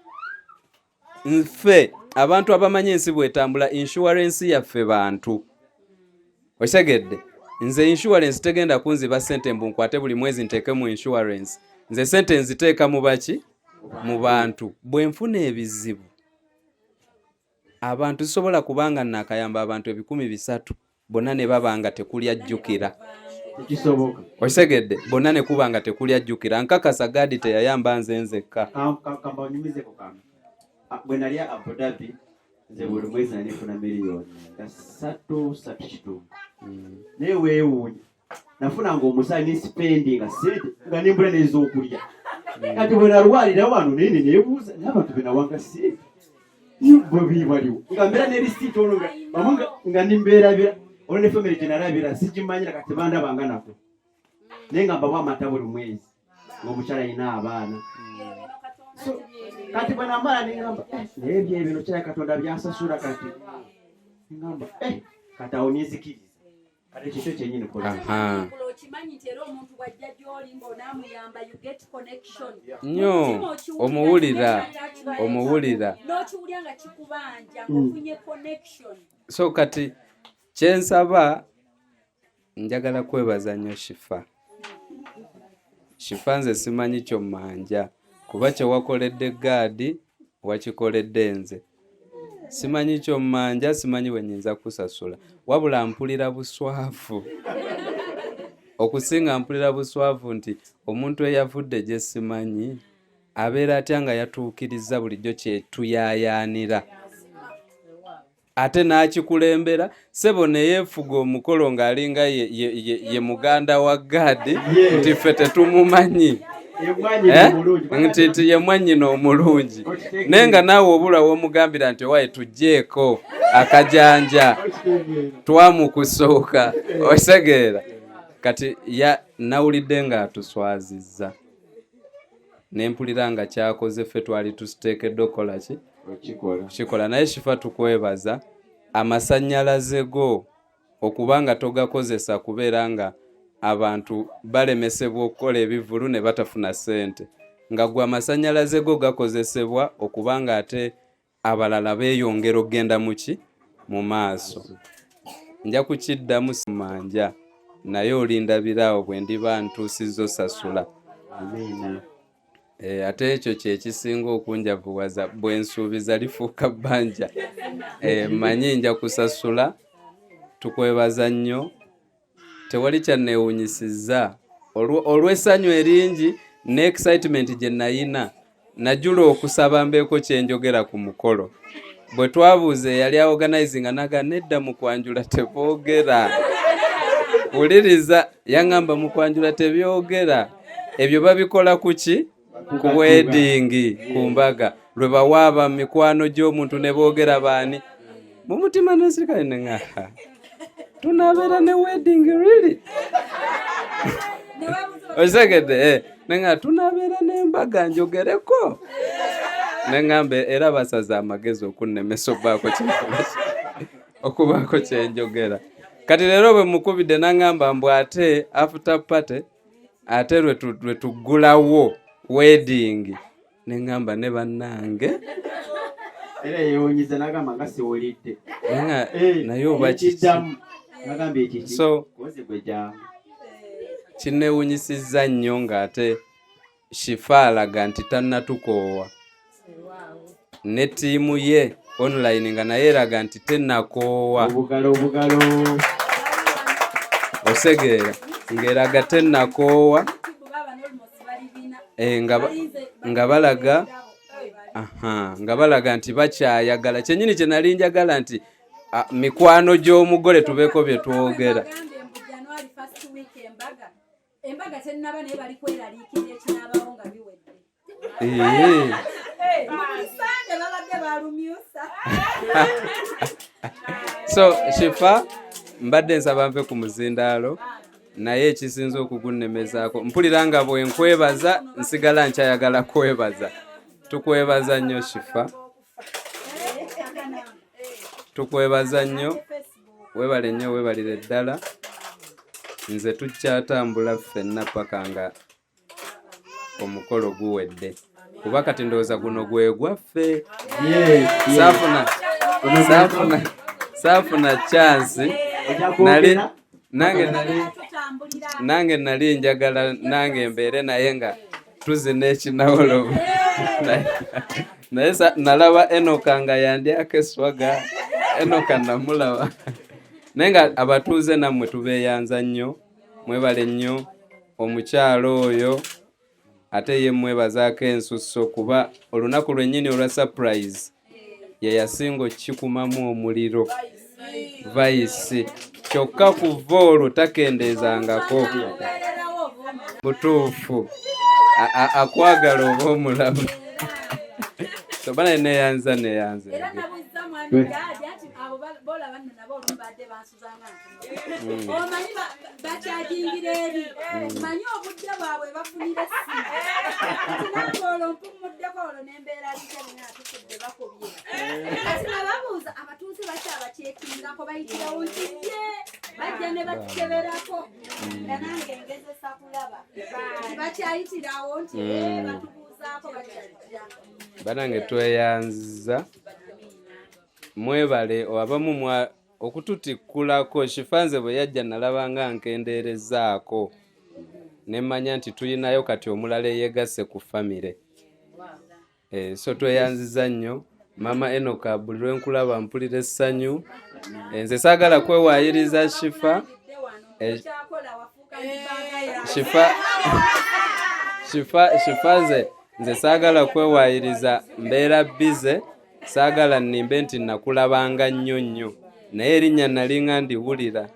Nfe abantu abamanyi ensi bw'etambula, insurance yaffe bantu. Okitegedde? Nze insurance tegenda kunziba ssente mbu nkwate buli mwezi nteeke mu insurance. Nze ssente nziteeka mu baki? Mu bantu. Bwe nfuna ebizibu abantu sisobola kubanga nakayamba abantu 300 bonna ne babanga tekuli ajjukira. Okitegedde? Bonna ne kubanga tekuli ajjukira. Nkakasa Gaadi teyayamba nze nzekka. Bwe nali Abu Dhabi nze buli mwezi nalifuna $3.3 naye weewuunya nafunanga omusaayi ne spendinga ssente nga nembula n'ez'okulya. Kati bwe nalwalira wano naye neebuuza n'abantu be nawanga ssente bwe biibaliwo nga mbeera ne lisiti ono bamu nga nimbeerabira olwo ne famire gye nalabira sigimanyira kati bandabanga nako naye nga mbawa amata buli mwezi ng'omukyala alina abaana. Kati bwe namala nengamba naye bino kya Katonda byasasula kati ngamba kati awo nizikiriza kati ekyo kyennyini kola. Nnyo omuwulira. So kati kyensaba njagala kwebaza nnyo Shifa nze simanyi ky'ommanja kuba kye wakoledde Gaadi wakikoledde nze. Simanyi ky'ommanja, simanyi we nnyinza kusasula, wabula mpulira buswavu. Okusinga mpulira buswavu nti omuntu eyavudde gye simanyi abeera atya nga yatuukiriza bulijjo kye tuyaayaanira. Ate n'akikulembera ssebo ne yeefuga omukolo ng'alinga ye muganda wa Gaadi nti ffe tetumumanyi. Nti ye mwannyina omulungi naye nga naawe obula w'omugambira nti waye tugjeeko akajanja twamukusooka. Okitegeera? Kati nawulidde ng'atuswazizza ne mpulira nga kyakoze ffe twali tusiteekedde okukola ki? Kikola. Naye Shifa tukwebaza amasannyalaze go okuba nga togakozesa kubeera nga abantu balemesebwa okukola ebivulu ne batafuna ssente, nga gwe amasannyalaze go gakozesebwa okuba nga ate abalala beeyongera okgenda mu maaso. Nja kukiddamu simanja naye olindabiraawo bwe ndiba ntuusizza sasula. Ate ekyo kyekisinga okunjavuwaza bwe nsuubiza lifuuka bbanja. Manyi nja kusasula. Tukwebaza nnyo, tewali kyanneewunyisizza olw'essanyu eringi ne excitement gye nayina. Najula okusaba mbeeko kye njogera ku mukolo. Bwe twabuuza eyali organizinga naga nedda mu kwanjula teboogera. Wuliriza yaŋŋamba mu kwanjula tebyogera. Ebyo babikola kuki? Ku wedding, ku mbaga. Lwe bawaaba mu mikwano gy'omuntu ne boogera baani? Mu mutima nasirikale ne ŋŋaha. Tunabeera ne wedding really? Osegedde nenga tunabeera n'embaga njogereko. Neŋŋambe era basaza amagezi okunnemesa okubaako kyenjogera. Kati leero bwe mukubidde naŋŋamba mbu ate after party ate lwe tuggulawo wedding. Neŋŋamba ne bannange. Era yeewunyiza n'agamba nga siwulidde. Naye oba kiki? So kinneewunyisizza nnyo ng'ate Shifa alaga nti tannatukoowa. Ne ttiimu ye online nga naye eraga nti tennakoowa. Obugalo. Osegeera ng'eraga tennakoowa. Nga balaga nga balaga nti bakyayagala. Kyennyini kye nali njagala nti mikwano gy'omugole tubeeko bye twogera. Embaga tennaba naye bali kweraliikirira ekinaabawo nga biwedde. Sande babadde balumyusa. So Shifa mbadde nsaba nve ku muzindaalo naye ekisinza okugunnemezaako mpulira nga bwe nkwebaza nsigala nkyayagala kwebaza. Tukwebaza nnyo Shifa. Tukwebaza nnyo. Weebale nnyo weebalire ddala. Nze tukyatambula ffenna paka nga omukolo guwedde. Kuba kati ndowooza guno gwe gwaffe. Saafuna chance. Nange nali njagala nange mbeere naye nga tuzina ekinawolo. Naye nalaba Enoka nga yandyako eswaga. Enoka namulaba. Naye nga abatuuze nammwe tubeeyanza nnyo. Mwebale nnyo omukyalo oyo ate ye mwebazaako ensusso kuba olunaku lwennyini olwa surprise ye yasinga okikumamu omuliro. Vice kyokka kuva olwo takendeezangako butuufu akwagala oba omulaba. Sobana neyanza omanyi bakyajingira eri manyi obudde bwabwe bafunira essimu olwo mpumuddeko olwo nembeera likenatukudde bakobye kati nababuuza abatuuze bakyabakyekingako bayitirawo nti bajja ne batukeberako nga nange ngezesa kulaba bakyayitirawo nti batubuuzaako bakyajja. Banange tweyanza mwebale abamu okututikkulako. Shifanze bwe yajja nalaba nga nkendeerezaako ne mmanya nti tulinayo kati omulala eyegasse ku famire. So tweyanziza nnyo. Mama Enoka buli lwe nkulaba mpulira essanyu. Nze saagala kwewaayiriza Shifa. Shifa nze saagala kwewaayiriza mbeera bize. Saagala nnimbe nti nakulabanga nnyo naye erinnya nalinga ndiwulira.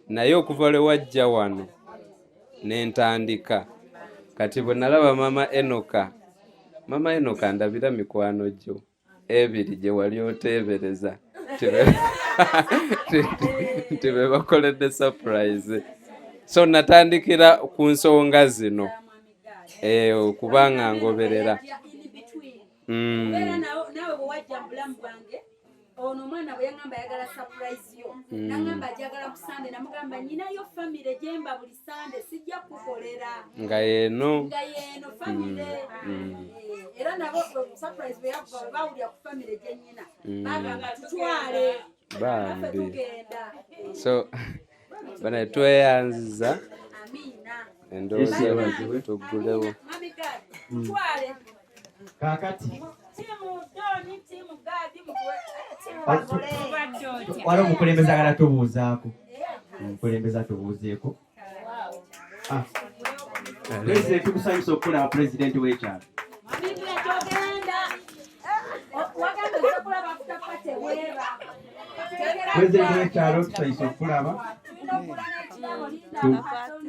Naye okuva lwe wajja wano ne ntandika kati bwe nalaba Mama Enoka ndabira mikwano gyo ebiri gye wali oteebereza nti be bakoledde surprise. So natandikira ku nsonga zino okubanga ngoberera. Nawe bwe wajja mu bulamu bwange ono omwana bwe yaŋŋamba ayagala surprise yo naŋŋamba ajagala ku Sande namugamba nyinayo famire gyemba buli Sande sijja kukolera nga yeeno famire era nabo surprise bwe yakuba bwe bawulira ku famire gyennyina bagamba tutwale baffe tugenda. So bana tweyanziza endowooza tuggulewo kakati waliwo omukulembeze agala tubuuzaako omukulembeze atubuuzeeko pulezidenti tukusanyusa okulaba pulezidenti w'ekyalo pulezidenti w'ekyalo tusanyusa okulaba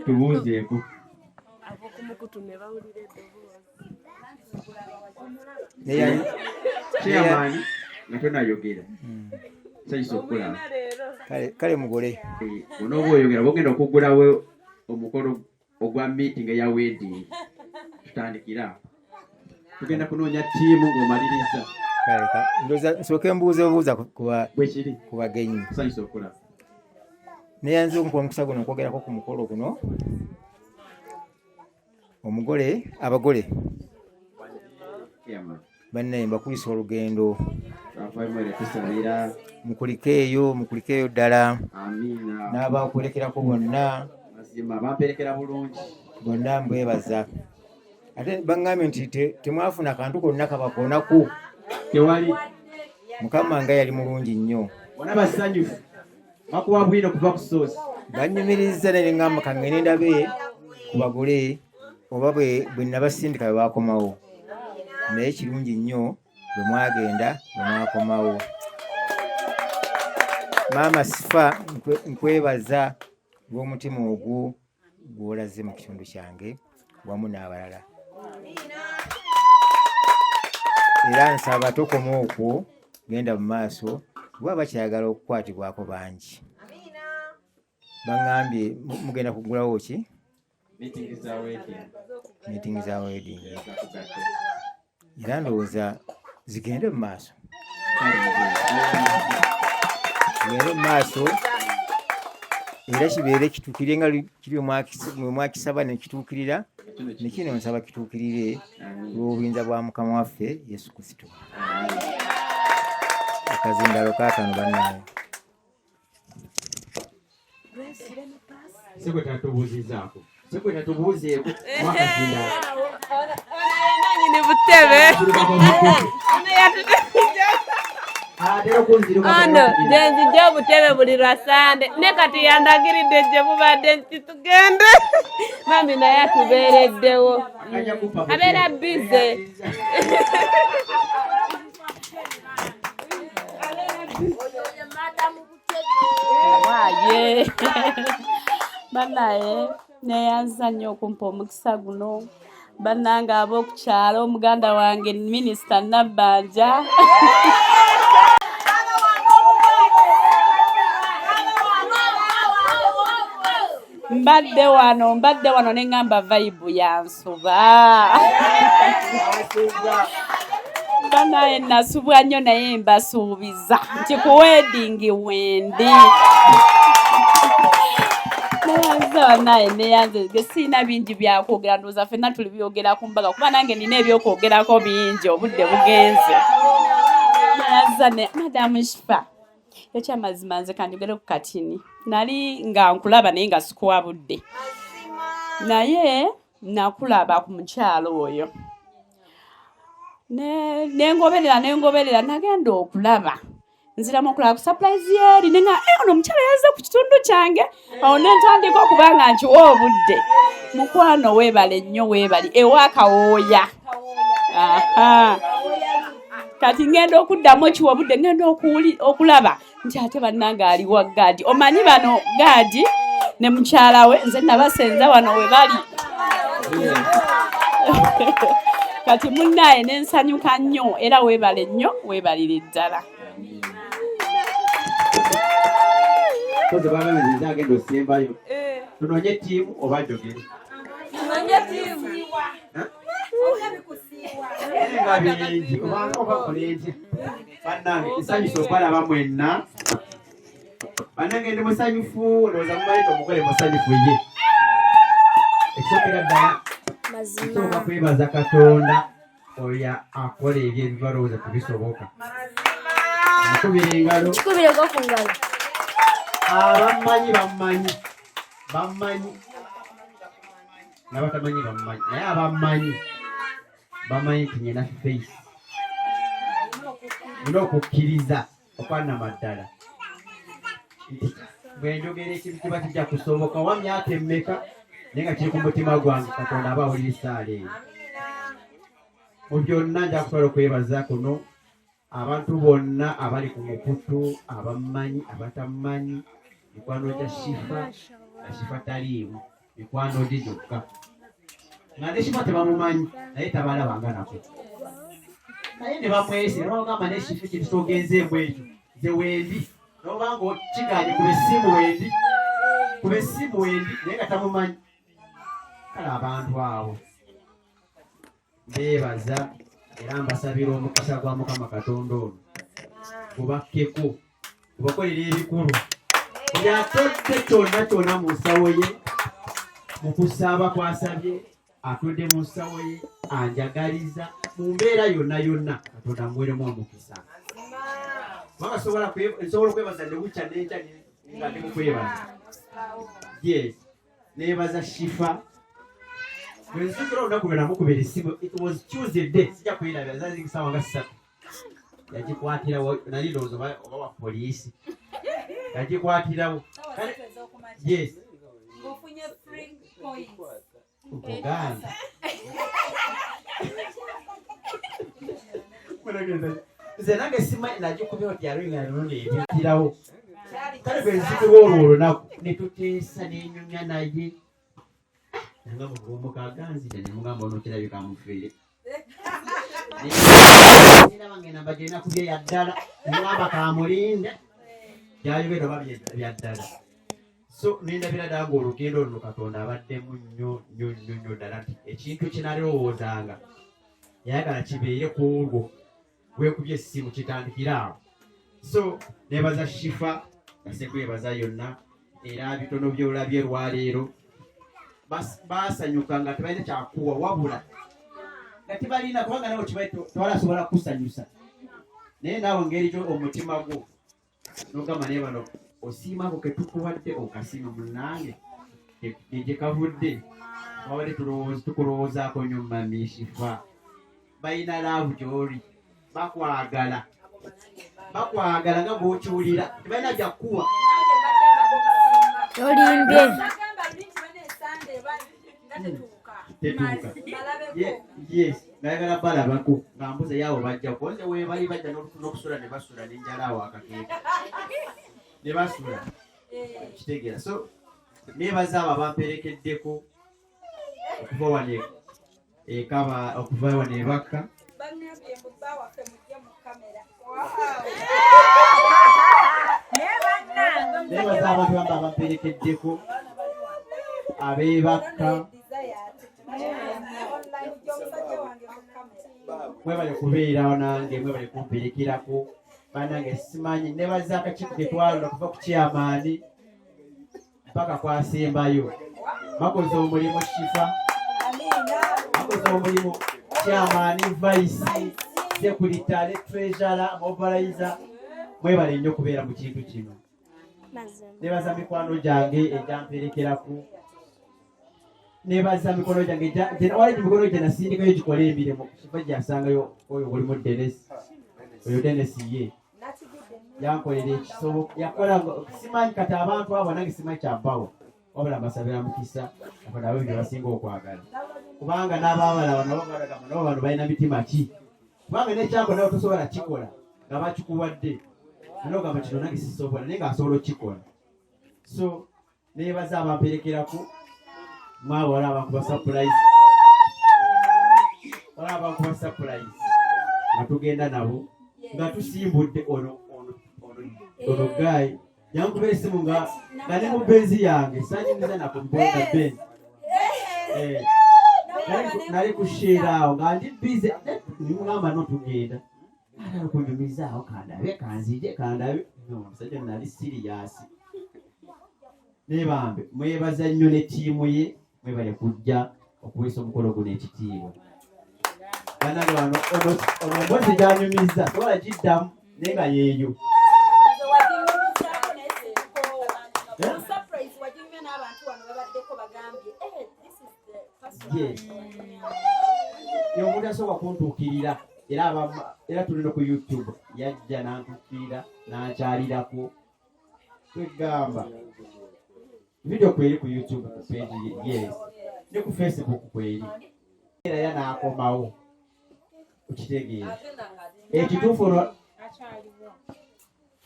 tubuuzeeko kyeyamaani nga tonayogera tusanyusa okulaba kale mugole onooba oyogera bogenda okuggulawo omukolo ogwa meeting eya wedding tutandikira tugenda kunoonya ttiimu ng'omaliriza ndoza nsooke mbuuza bwekiri ku bagenyi tusanyusa okulaba neyanza omukola omukisa guno okwogerako ku mukolo guno omugole abagole bannaye mbakulisa olugendo mukulike eyo ddala n'abakwerekerako bonna bamperekera bulungi bonna mbwebaza ate baŋŋambye nti temwafuna akantu konna kabakoonaku tewali mukama nga yali mulungi nnyo bona basanyufu bakuwa bwino kuva ku soosi banyumiriza naye neŋŋamba kaŋŋende ndabe ku bagole oba bwe nabasindika bwe bakomawo naye kirungi nnyo bwe mwagenda bwe mwakomawo maama sifa nkwebaza lw'omutima ogwo gw'olaze mu kitundu kyange wamu n'abalala era nsaba tokoma okwo genda mu maaso bwe bakyayagala okukwatibwako bangi baŋŋambye mugenda kugulawo ki meeting za wedding era ndowooza zigende mu maaso era kibeere kituukirire nga kiri mwakisaba nekituukirira nekino nsaba kituukirire lw'obuyinza bwa mukama waffe Yesu Kristo. Akazindalo kaakano bannaawe sekweta tubuuzizaako sekweta tubuuzeeko mwakazindalo nanyini butebe ono gyenjija obutebe buli lwasande ne kati yandagiridde gye bubadde nti tugende mami naye atubeereddewo abeera bize waye banaye neyanza nnyo okumpa omukisa guno bannange ab'okukyalo omuganda wange minisita Nabbanja mbadde wano neŋŋamba vibe yansuba banaye nasubwa nnyo naye mbasuubiza nti ku wedding wendi neyanze siina bingi byakwogera ndowooza ffenna tuli byogera ku mbaga kuba nange nina ebyokwogerako bingi obudde bugenze neyanza ne madamu Shifa ekyamazima nze kanjogere ku katini nali nga nkulaba naye nga sikuwa budde naye nakulaba ku mukyalo oyo nengoberera nagenda okulaba nziramu okulaba ku surprise yeri nenga ono omukyala yazze ku kitundu kyange awo nentandika okubanga nkiwa obudde mukwano weebale nnyo weebali ewakawooya kati ngenda okuddamu ekiwa budde ngenda okulaba nti ate bannange aliwa gaadi omanyi bano gaadi ne mukyala we nze nabasenza wano we bali kati munnaye nensanyuka nnyo era weebale nnyo weebalire ddala koze bagambe nze agenda osembayo tunoonye ttiimu oba njogere nga bingi obanga obakolenje bannange nsanyusa okwalaba mwenna bannange ndi musanyufu olowooza mumaleta omugole musanyufu ye ekisokera ddala nsooka kwebaza Katonda oyo akola ebyo ebibalowooza kubisoboka akubira engalo kikubireko ku ngalo Abammanyi bammanyi n'abatamanyi bammanyi naye abammanyi bamanyi nti nyina face nina okukkiriza okwanamaddala nti bwe njogera ekintu kiba kijja kusoboka wa myaka emmeka naye nga kiri ku mutima gwange Katonda aba awulira essaala eyo mu byonna nja kutwala okwebaza kuno abantu bonna abali ku mukutu abammanyi abatamanyi mikwano gya Shifa na Shifa taliimu mikwano gye gyokka nga ne Shifa tebamumanyi naye tabalabanga nako naye ne bamwese nobagamba ne Shifa ekintu kyogenzeemu ekyo ze wendi nobanga okiganye kuba essimu wendi naye nga tamumanyi kale abantu abo beebaza era mbasabira omukisa gwa Mukama Katonda ono kubakkeko kubakolera ebikulu buli atodde kyonna mu nsawo ye mu kusaba kwasabye atodde mu nsawo ye anjagaliza mu mbeera yonna Katonda amuweremu omukisa nsobola okwebaza ne bukya n'enkya nga ndi mu kwebaza yes neebaza Shifa bwenzukira olunaku lwe namukubira essimu it was Tuesday sijja kuyirabira zazingisawa nga 3 yagikwatirawo nali ndowooza oba wa poliisi yagikwatirawo yes okuganda nze nange essimu nagikubira oti alwinganeebitirawo kale bwenzukira olwo olunaku netuteesa nenyumya naye nga mukaganzire nemugamba onokirabika mufere era bangenda bagenda kubye yaddala mugamba kamulinda byayogera oba byaddala so nindabira ddala ng'olugendo luno Katonda abaddemu nnyo ddala nti ekintu kinalowoozanga yayagala kibeere ku olwo weekubye essimu kitandikira awo so nebaza Shifa ase kwebaza yonna era bitono byolabye lwaleero basanyuka nga tebalina kyakuwa wabula nga tebalina kubanga nawe tebalasobola kusanyusa naye naawe ngeri kyo omutima gwo nogamba naye bano osiima ako ketukuwadde okasiima munange egye kavudde wabadde tukulowoozaako nnyo mami Shifa balina laavu gy'oli bakwagala nga bw'okiwulira tebalina byakuwa olimbye tetuuka yes nayagala balabako nga mbuze yaabo bajja konze webali bajja n'okusula ne basula n'enjala awo akakeeka ne basula kitegeera so neebaza abo abamperekeddeko okuva wano ekaba okuva wano ebakka neebaza abantu bamba abamperekeddeko abeebakka mwebale kubeerawo nange mwebale kumperekerako banange simanyi nebaza akakiiko ketwalona kuva ku kyamaani mpaka kwasembayo bakoze omulimu Shifa bakoze omulimu kyamaani vice sekuritale treasurer mobilizer mwebale nnyo kubeera mu kintu kino nebaza mikwano gyange egyamperekerako nebaza mikono gyange wali mikono gye nasindikayo gikola emirimu Shifa gyasangayo oyo olimu Denesi oyo Denesi ye yankolera ekisobo yakola simanyi kati abantu abo nange simanyi kyampawo wabula mbasabira mukisa apo nabo bye basinga okwagala kubanga n'ababalaba nabo balagamba nabo bano balina mitima ki kubanga nekyako nawe tosobola kikola nga bakikuwadde nina ogamba kino nange sisobola naye ngaasobola okikola so nebaza abamperekerako mwabo wala abankuba surprise nga tugenda nabo nga tusimbudde ono gayi yankuba esimu nga ne mu benzi yange sanyumiza nakumponda benzi nali kusheeraawo nga ndi bize nimugamba notugenda kunyumizaawo kandabe kandabe omusajja nali siriyasi nebambe mwebaza nnyo ne ttiimu ye mwebale kujja okuweesa omukolo guno ekitiibwa banage wano ono mbozi gyanyumiza sobola giddamu naye nga yeeyo Yes. Omuntu asooka kuntuukirira era tuli no ku YouTube yajja n'antuukirira n'ankyalirako kwegamba video kweri ku YouTube ku page yes ne ku Facebook kweri era ya n'akomawo okitegeera ekituufu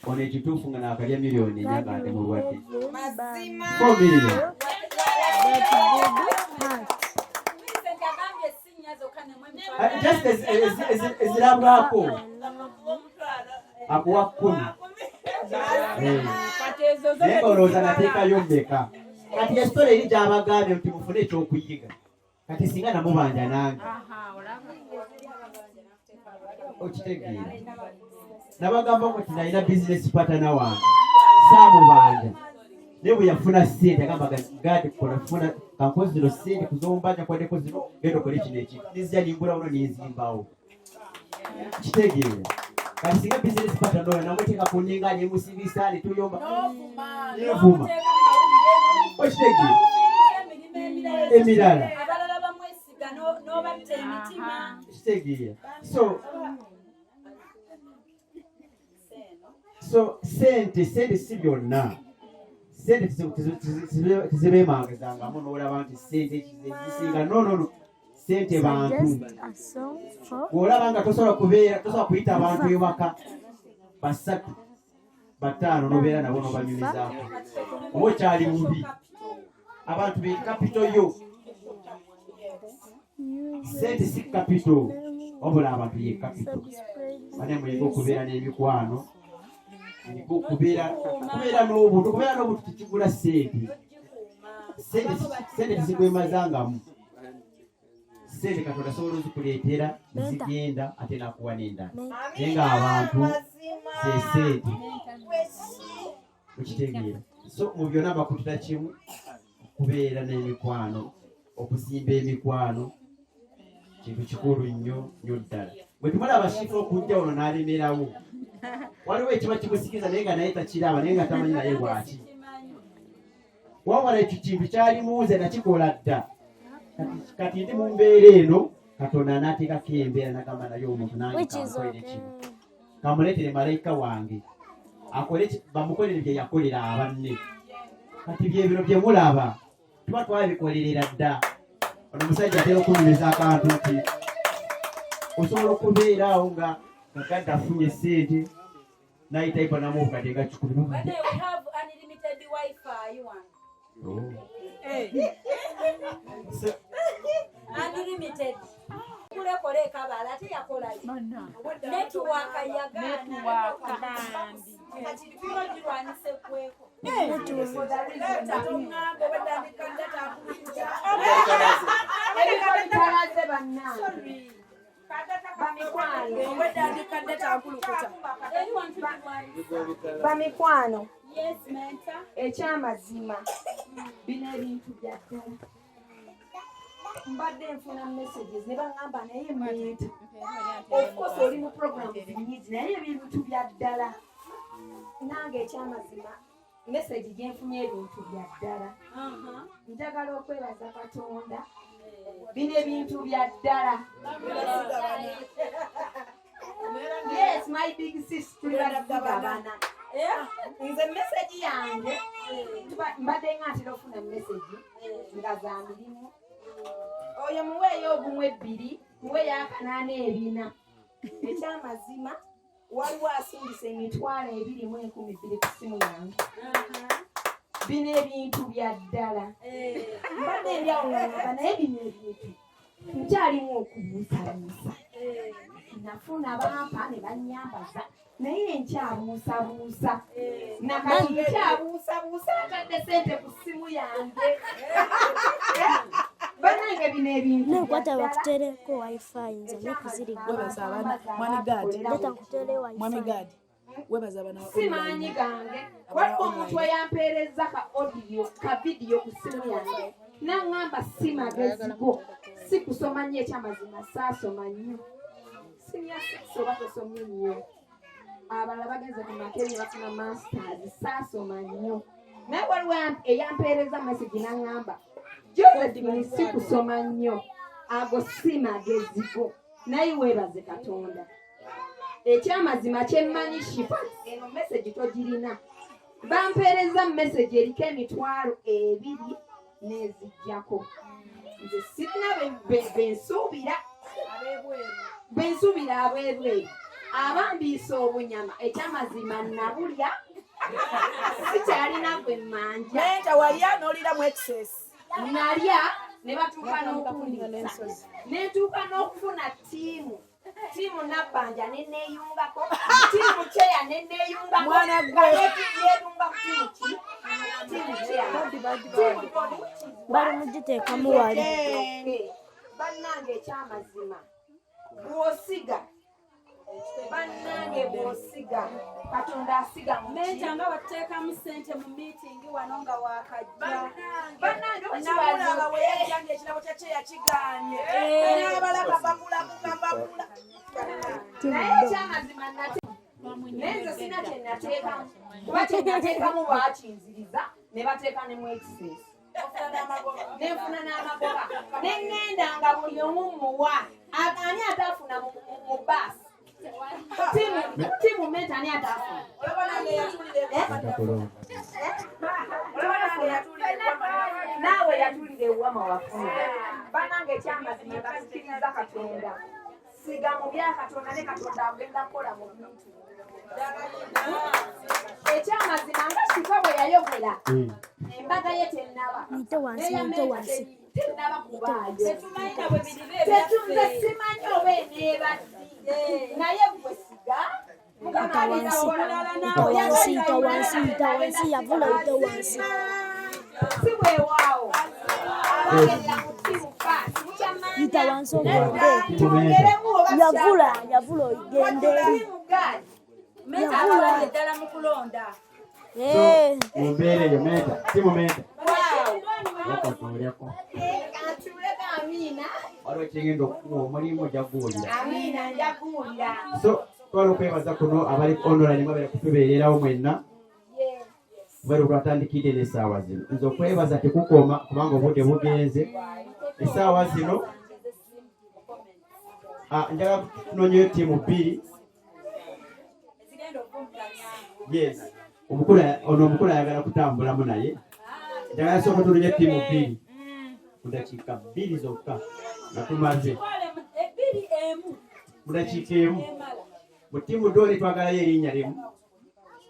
ono ekituufu nga n'akalya miliyoni ennya ng'ate mulwadde 4 million. Just ezirabwako akuwa 10 naye olowooza nateekayo mmeka kati esitole eri gy'abagambye nti mufune ekyokuyiga kati singa namubanja nange okitegeera nabagamba nti nalina bizinesi patana wange saamubanja naye bwe yafuna ssente agamba gadi konafuna kankozi zino ssente kuzombanja kwaddeko zino genda okole kino ekintu nizija nimbula buno ninzimbawo kitegeera kati singa bizinesi patana oyo namuteeka ku nninga nemusibisa netuyomba nevuma okitegeera emirala kitegeera so sente si byonna sente tizibeemagazangamu n'olaba nti sente zisinga no sente bantu bw'olaba nga tosobola kuyita abantu ewaka 3 5 n'obeera nabo n'obanyumizaako oba okyali mubi abantu be kapito yo sente si kapito wabula abantu ye kapito bane muyinga okubeera n'emikwano kubeera n'obuntu tikigula sente tizigwemazangamu sente Katonda asobola ozikuleetera zigenda ate nakuwa n'endala naye ng'abantu sente okitegeera so mu byonna bakutira kimu kubeera n'emikwano okusimba emikwano kintu kikulu nnyo ddala bwe tumala abashifa okujja ono n'alemerawo waliwo ekiba kimusikiriza naye nga naye takiraba naye nga tamanyi naye bwaki wawala ekyo kintu kyalimuuze nakikola dda kati ndi mu mbeera eno Katonda n'ateekako embeera nagamba naye omuntu nange kamukolere kino kamuleetere malayika wange bamukolere bye yakolera abanne kati byebino bye mulaba tuba twabikolerera dda ono omusajja atera okunyumiza akantu nti osobola okubeeraawo nga kakadde afunye sente nayitaipa namubukadde nga 10. Unlimited. Kule kole kabala ate yakola network yagana kati biro jirwanise kweko Bamikwano yes mentor ekyamazima bino ebintu byaddala mbadde nfuna messages ne baŋŋamba naye mmeeta of course oli mu program zinyizi naye ebintu bya ddala nange ekyamazima message gyenfunye ebintu bya ddala njagala okwebaza Katonda bino ebintu bya ddala yes my big sister barabana nze message yange mbadde ŋŋatera ofuna message nga za mirimu oyo muweeyo obumwe 2 muweeyo 8 ekyamazima waliwo asindisa emitwalo 2,200 ku simu yange bino ebintu bya ddala mbadde ndyawo ngamba naye bino ebintu nkyalimu okubuusabuusa nafuna bampa ne bannyambaza naye nkyabuusabuusa nakati nkyabuusabuusa atadde sente ku simu yange banange bino ebintu nekwata bakutereko wifi nze simanyi gange waliwo omuntu eyampeereza ka vidiyo ku simu yange naŋŋamba si magazigo si kusoma nnyo ekyamazima saasoma nnyo simya oba tosomye nnyo abalala bagenze ku makeri bafuna masters saasoma nnyo naye waliwo eyampeereza message naŋŋamba Josephine si kusoma nnyo ago si magezi go naye weebaze Katonda ekyamazima kyemmanyi shifa eno message togirina bampeereza message eriko emitwalo 2 n'ezijjako nze sirina bensuubira ab'ebweru abambiisa obunyama ekyamazima nabulya sikyalina gwe mmanja Menta walya n'oliramu excess nalya ne batuuka n'okuliisa netuuka n'okufuna ttiimu Nabbanja neneeyungako ttiimu Kyeya neneeyungako mwana gwe yeeyunga ku ttiimu Kyeya bali mugiteekamu wali bannange ekyamazima bw'osiga bannange bw'osiga Katonda asiga Menta nga wateekamu ssente mu meeting wano nga wakajja bannange n'abulaba we yajjanga ekirabo kya Kyeya kigaanye n'abalaba babula naye ekyamazima nate nenze sina kye nateekamu kuba kye nateekamu baakinziriza ne bateeka ne mu excess nenfuna n'amagoba neŋŋenda nga buli omu muwa ani ataafuna mu baasi tiimu Menta ani ataafuna naawe yatulira ewama wafuna banange ekyamazima basikiriza Katonda siga mu bya Katonda ne Katonda agenda kukola mu bintu ekyamazima nga Shifa bwe yayogera embaga ye tennaba tennaba kubaayo tetunze simanyi oba eneebadde naye gwe siga wansi yavula ite wansi si bwewaawo abagenda mu ttiimu paasi ita wansi ogende yavula ogende Menta ddala mu kulonda mumbeera eyo Menta timu Menta okatuulyako atuleka amiina waliwo ekigenda okukuwa omulimu jaguwulira amiina njaguwulira so twala okwebaza kuno abali online mwabere kutubeererawo mwenna bali twatandikidde n'essaawa zino nze okwebaza tekukoma kubanga obudde bugenze essaawa zino njagala tunonyeyo ttiimu 2 yes omukulu ayagala kutambulamu naye njagala sooka tunonye ttiimu 2 mu dakiika 2 zokka nga tumaze mu dakiika emu mu ttiimu Doli twagalayo erinnya limu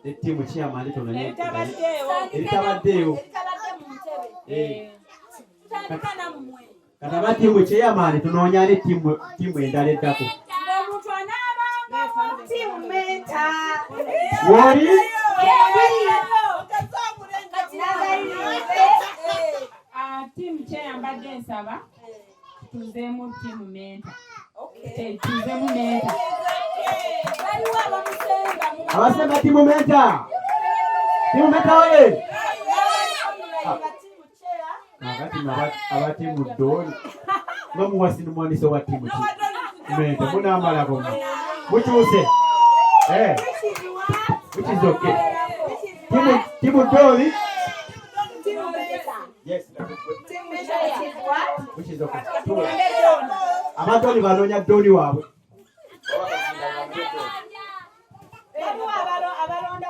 ne ttiimu Chairman tunonye eritabaddeewo kati aba ttiimu Chairman tunoonya ne ttiimu endala eddako ttiimu Menta woli ttiimu kyeyambadde nsaba tuzeemu ttiimu Menta tuzeemu Menta abasemba ttiimu Menta oye kakati aba ttiimu Doli nga muwasi n'omwaniso wa ttiimu Menta munaamalako mukyuse which is okay ttiimu Doli yes which is okay amadoli banoonya Doli waabwe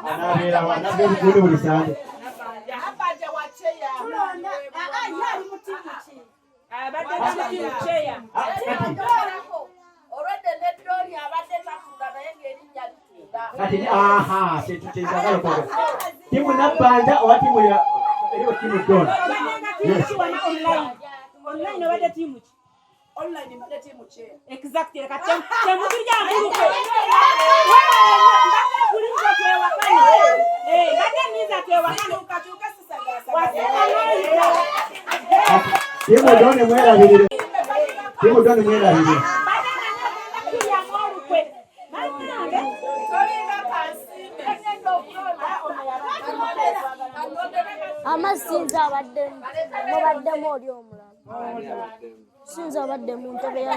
anabeera buli sande kati tetutezagala okwoga ttiimu Nabbanja oba ttiimu eriwo ttiimu Doli online obadde ttiimu ki online mbadde ttiimu Kyeya exactly kati temukirya nkuluke mbadde kulinza twewakane mbadde niza twewakane ukakyuka sisagasa ttiimu Doli mwerabirire ttiimu Doli mwerabirire amasinza abadde mubaddemu oli omulala sinza abadde mu ntebe ya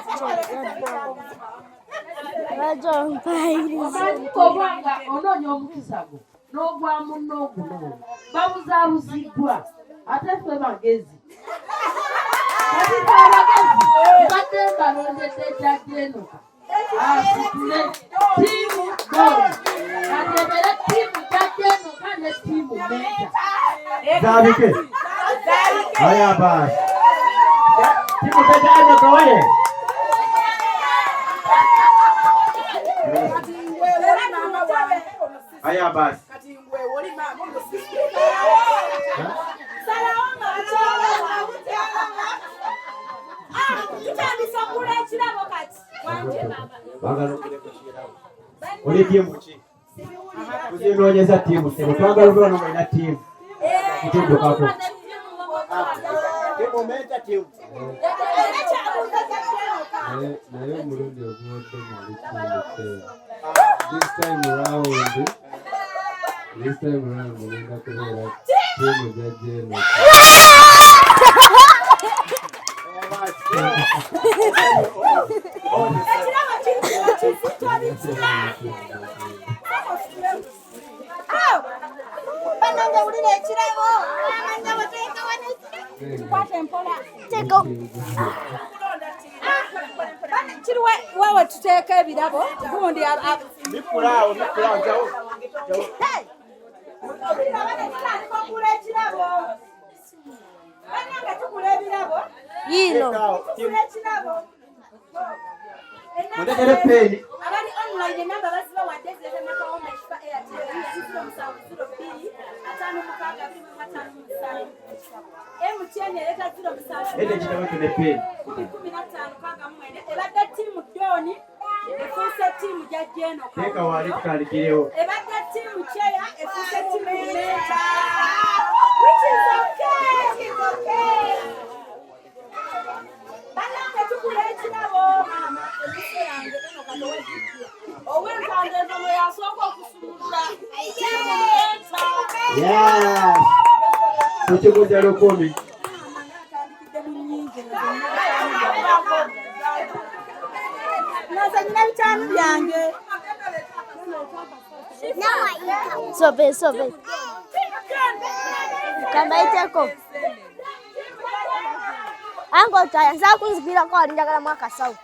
obanga onoonya omukisa gwo n'ogwamu n'oguno babuzaabuziddwa ate ffe bagezi Zabike. Haya basi. Timu tajana kawaye. Haya basi. Oli timu ki? Kuzinonyeza timu. Twagala ubona no ina timu. Kitundo kako. Timu meta timu. Nayo mulundi oguwodde mali kimu. This time around mulinda kubeera timu jajjeno. Wewe tuteeke ebirabo gundi Nikulao jawo. Yino. Mudekere peni. Abali online number basiba wadeze maka home shifa Airtel 0702 atano mukaga 5 MTN leta 07 Ede kitawe kene peni. 15 kaga mwene ebadde timu Doni efuse timu jajjeno Teka wali kalikireo. ebadde timu Cheya efuse timu Meta which is okay. Banange tukule ekirabo mama ebiso yange eno katowe owenkandezo mwe yasooka okusumulula timu Meta. Yeah. Tuchikuja lukumi. Nazanyina bitano byange. Sobe. Kamba iteko. Ango taya nza kunzibira ko ali njagala mwaka sawu.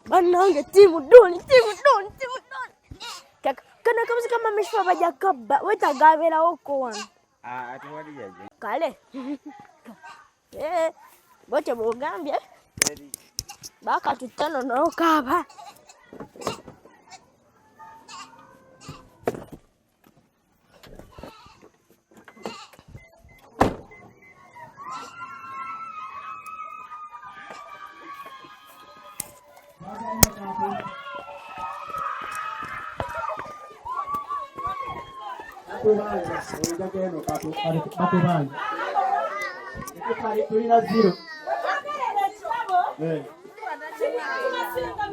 Banange timu Doni. Kana kamzi kama mishwa bajakaba wetagabera oko wana. Ati wali yaje. Kale. Bote bogambye. Baka tutano no kaba.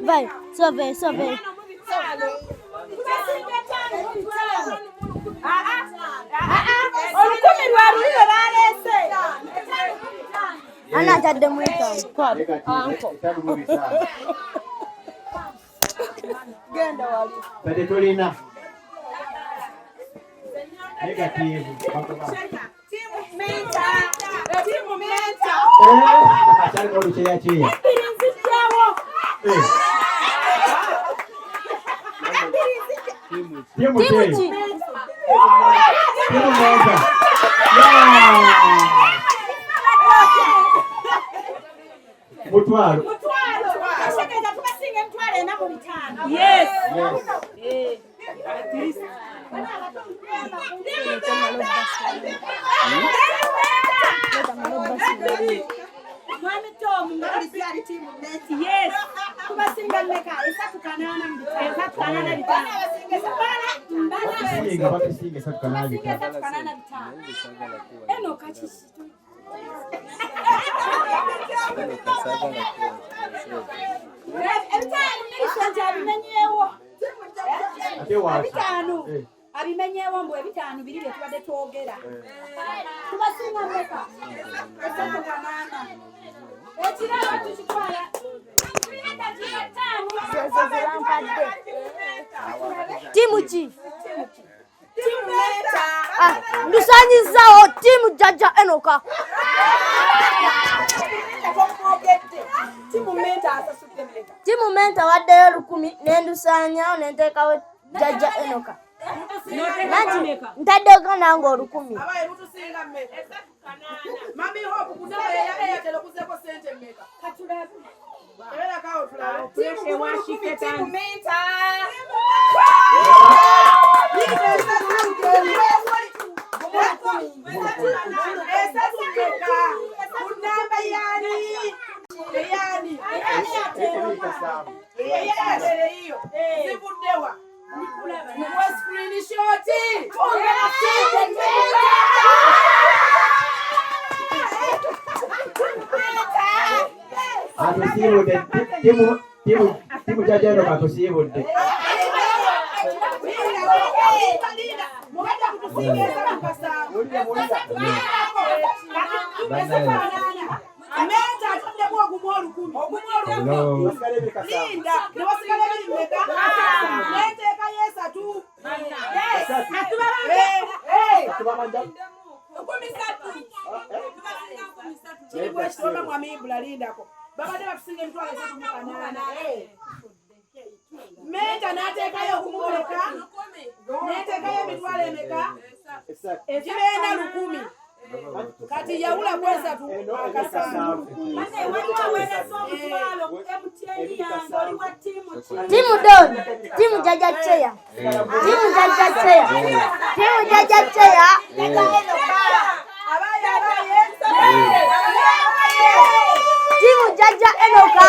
Vai, sobe. Olukumi lwaluliro balese. Ana tadde mwita. Anko. Genda wali. Bade tolina. Negative. Timu Meta. Achana kwa luchea chini. Timu Meta. Mutwalo. Ashakaza tubasinge mtwalo ena mu bitano. Yes. Mwami Tom ngaliziali timu Meta. Yes. Tubasinga meka esatu kanana mu bitano. Esatu kanana bitano. Bakisinga esatu kanana bitano. Eno kachishi. Abimenyewo mbu ebitaano biri bye tubadde twogera. Tubasinga mmeka? Esatu kanana. Ekirabo tukitwala. Timu ki? Timu Meta. Ndusanyizawo timu Jaja Enoka. Timu menta waddeyo 10 nendusanyawo nentekawo Jaja Enoka. Ntaddeko nange 10. Mami hope kunawe ya Airtel kuzeko sente mmeka. Katulabe. Era kawo tulalo. Timu washike timu menta. Timu Jaja Enoka tusibudde. Menta natekayo kumuleka. Netekayo mitwale meka. Ekibeenda 10. Kati yaula kwesa tu akasana. Timu Don, timu Jaja Cheya. Timu Jaja Cheya. Timu Jaja Cheya. Timu Jaja Enoka.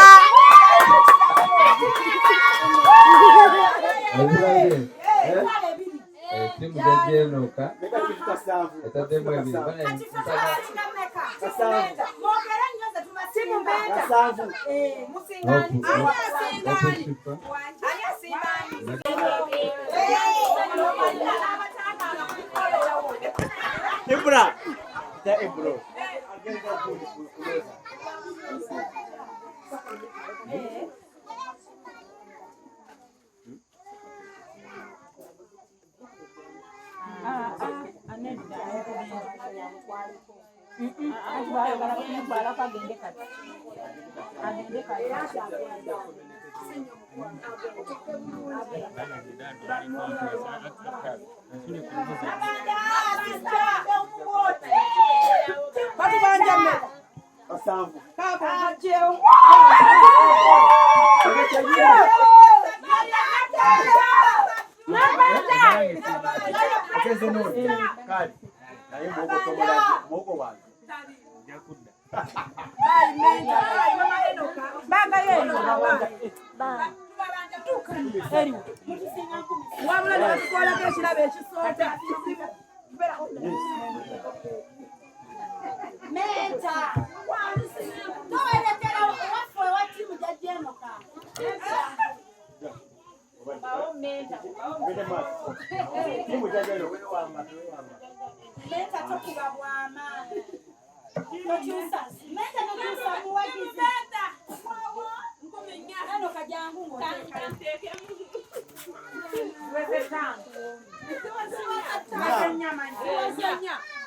Timu Jaja Enoka. Etademu ebiri.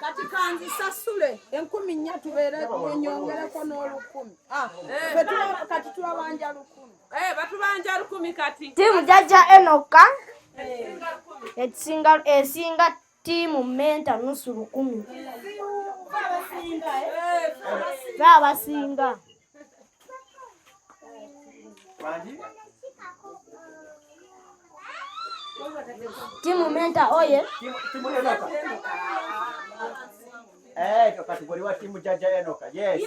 Katikanzi sasule 10 tubeera nyongereko n'10. Kati tubanja 10. Batubanja 10 kati. Timu Jaja Enoka. Esinga timu menta nusu 10. Babasinga. Timu menta oye. Timu Enoka. Kategori wa timu Jaja Enoka. Yes.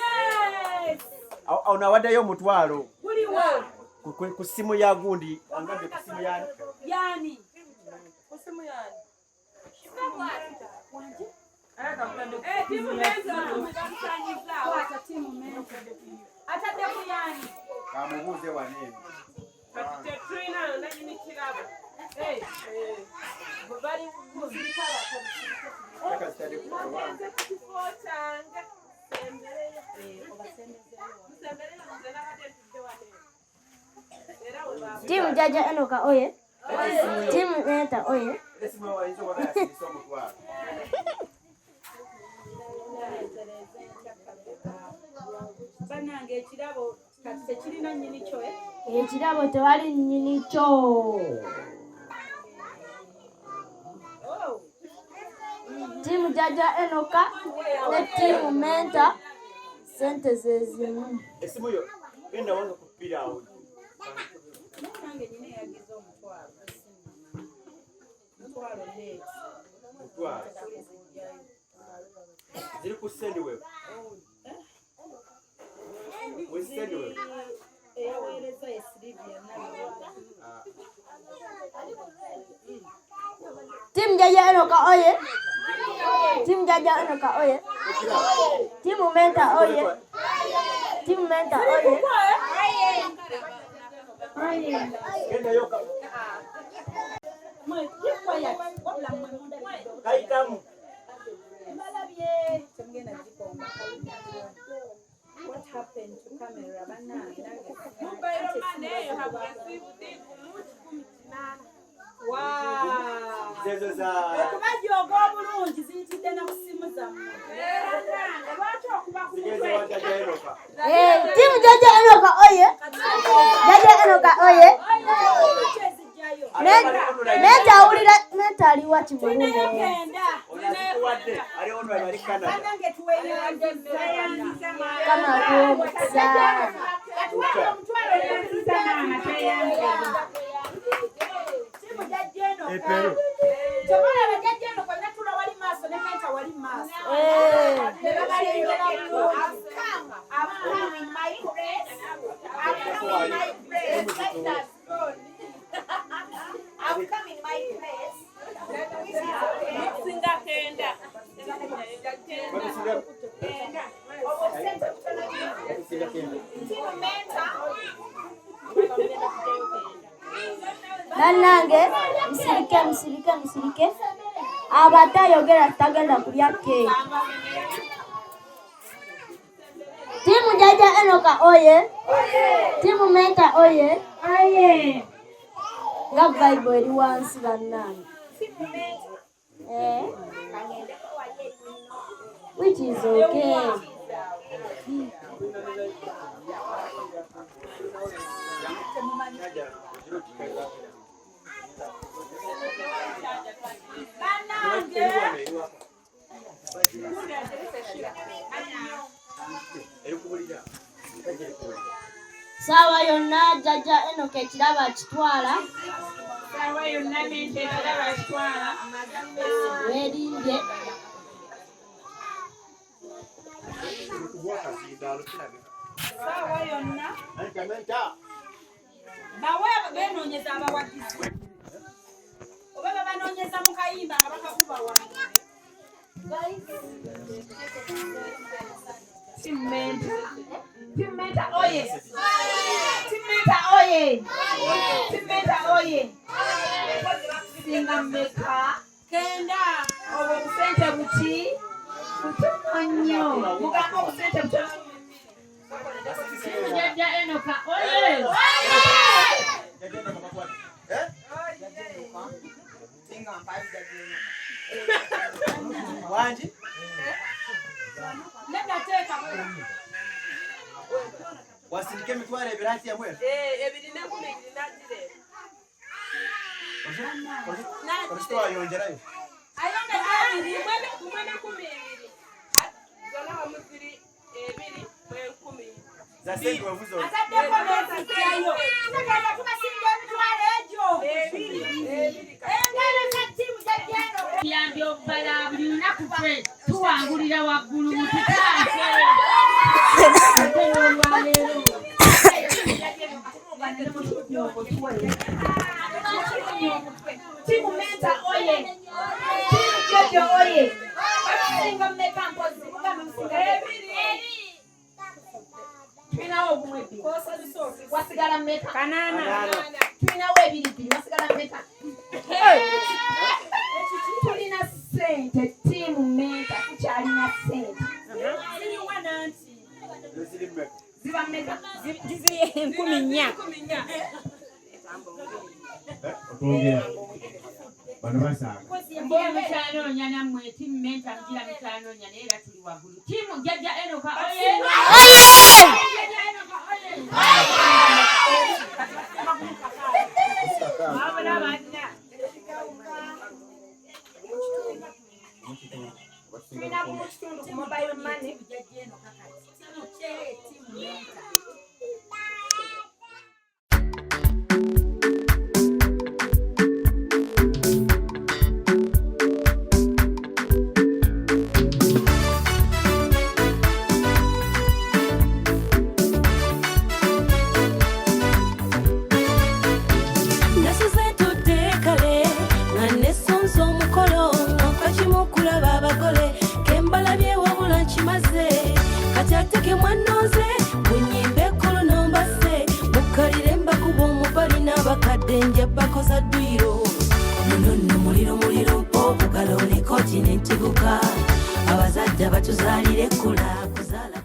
Unawaddeyo mutwalo. Ku simu ya gundi. Angambe ku simu yani. Ku simu yani. Timu menta. Timu menta. Atade kuyani. Kamubuze wanene. Kati Trina ndani kiraba. Bari muzikala Timu Jaja Enoka oye. Timu menta oye. Bannange ekirabo kati tekirina nnyini kyo ekirabo tewali nnyini kyo. Tiimu Jaja Enoka ne tiimu Menta sente ze zimu. Esimu yo genda wanga kupira awo. nange nyine yagize omutwalo net ziri ku sendwave we sendwave eyaweereza Silvia Timu Jaja Enoka oye. Timu Jaja Enoka oye. Timu Menta oye. Timu Menta oye. genda yoka kaitamu what happened to camera banange okubajoga obulungi ziyitidde na ku simu zammwe lwaki okuba ku Timu Jaja Enoka oye. Jaja Enoka oye. Menta awulira Menta ali wati mulungi. Kama kuomusa. Bannange musirike abatayogera tagenda kulya keeki. Timu Jaja Enoka oye. Timu Menta oye. Nga Bible eri wansi bannange. Which is okay. Sawa yonna Jaja Enoka ekiraba akitwala. Sawa yonna Menta ekiraba akitwala. Weerimbye. sawa yonna bawe benoonyeza abawagizi oba babanoonyeza mu kayimba nga bakakuba wange Timu Menta oye. Timu Menta oye. Timu Menta oye. Singa mmeka kenda obwo obusente buki butono nnyo mugamba obusente butono. Timu Jaja Enoka oye. wanji Negateeka wasindika emitwalo ebirati yamwe ebiri n'enkumi ibiri nagira olitwayongerayo ayongera ebiri kumwe n'enkumi ibiri zonna wamu ziri ebiri mu enkumi za sendwave zona ataddeko n'ezijjayo tugenda tubasinga emitwalo egyo engalo za tiimu Jaja Enoka Yambye okubala buli lunaku ffe tuwangulira waggulu mu tukaase. Ate n'olwaleero Timu Menta oye. Timu Jaja oye. Bakusinga mmeka mpozi mugamba musinga ebiri. Tulinawo ogumu ebiri. Wasigala mmeka? Kanaana. Tulinawo ebiri bbiri wasigala mmeka? Tulina ssente tiimu Menta tukyalina ssente. Ziba mmeka? Ziri 10,000. otwogera bano basanga mbe mukyanoonya nammwe timu menta mjira mitano nyane era tuli waggulu. Timu Jjajja Enoka oye. Mobile money. Denja bakoza dwiro nono muliro okugalo ne continent guka abazadde batuzalire kula kuzala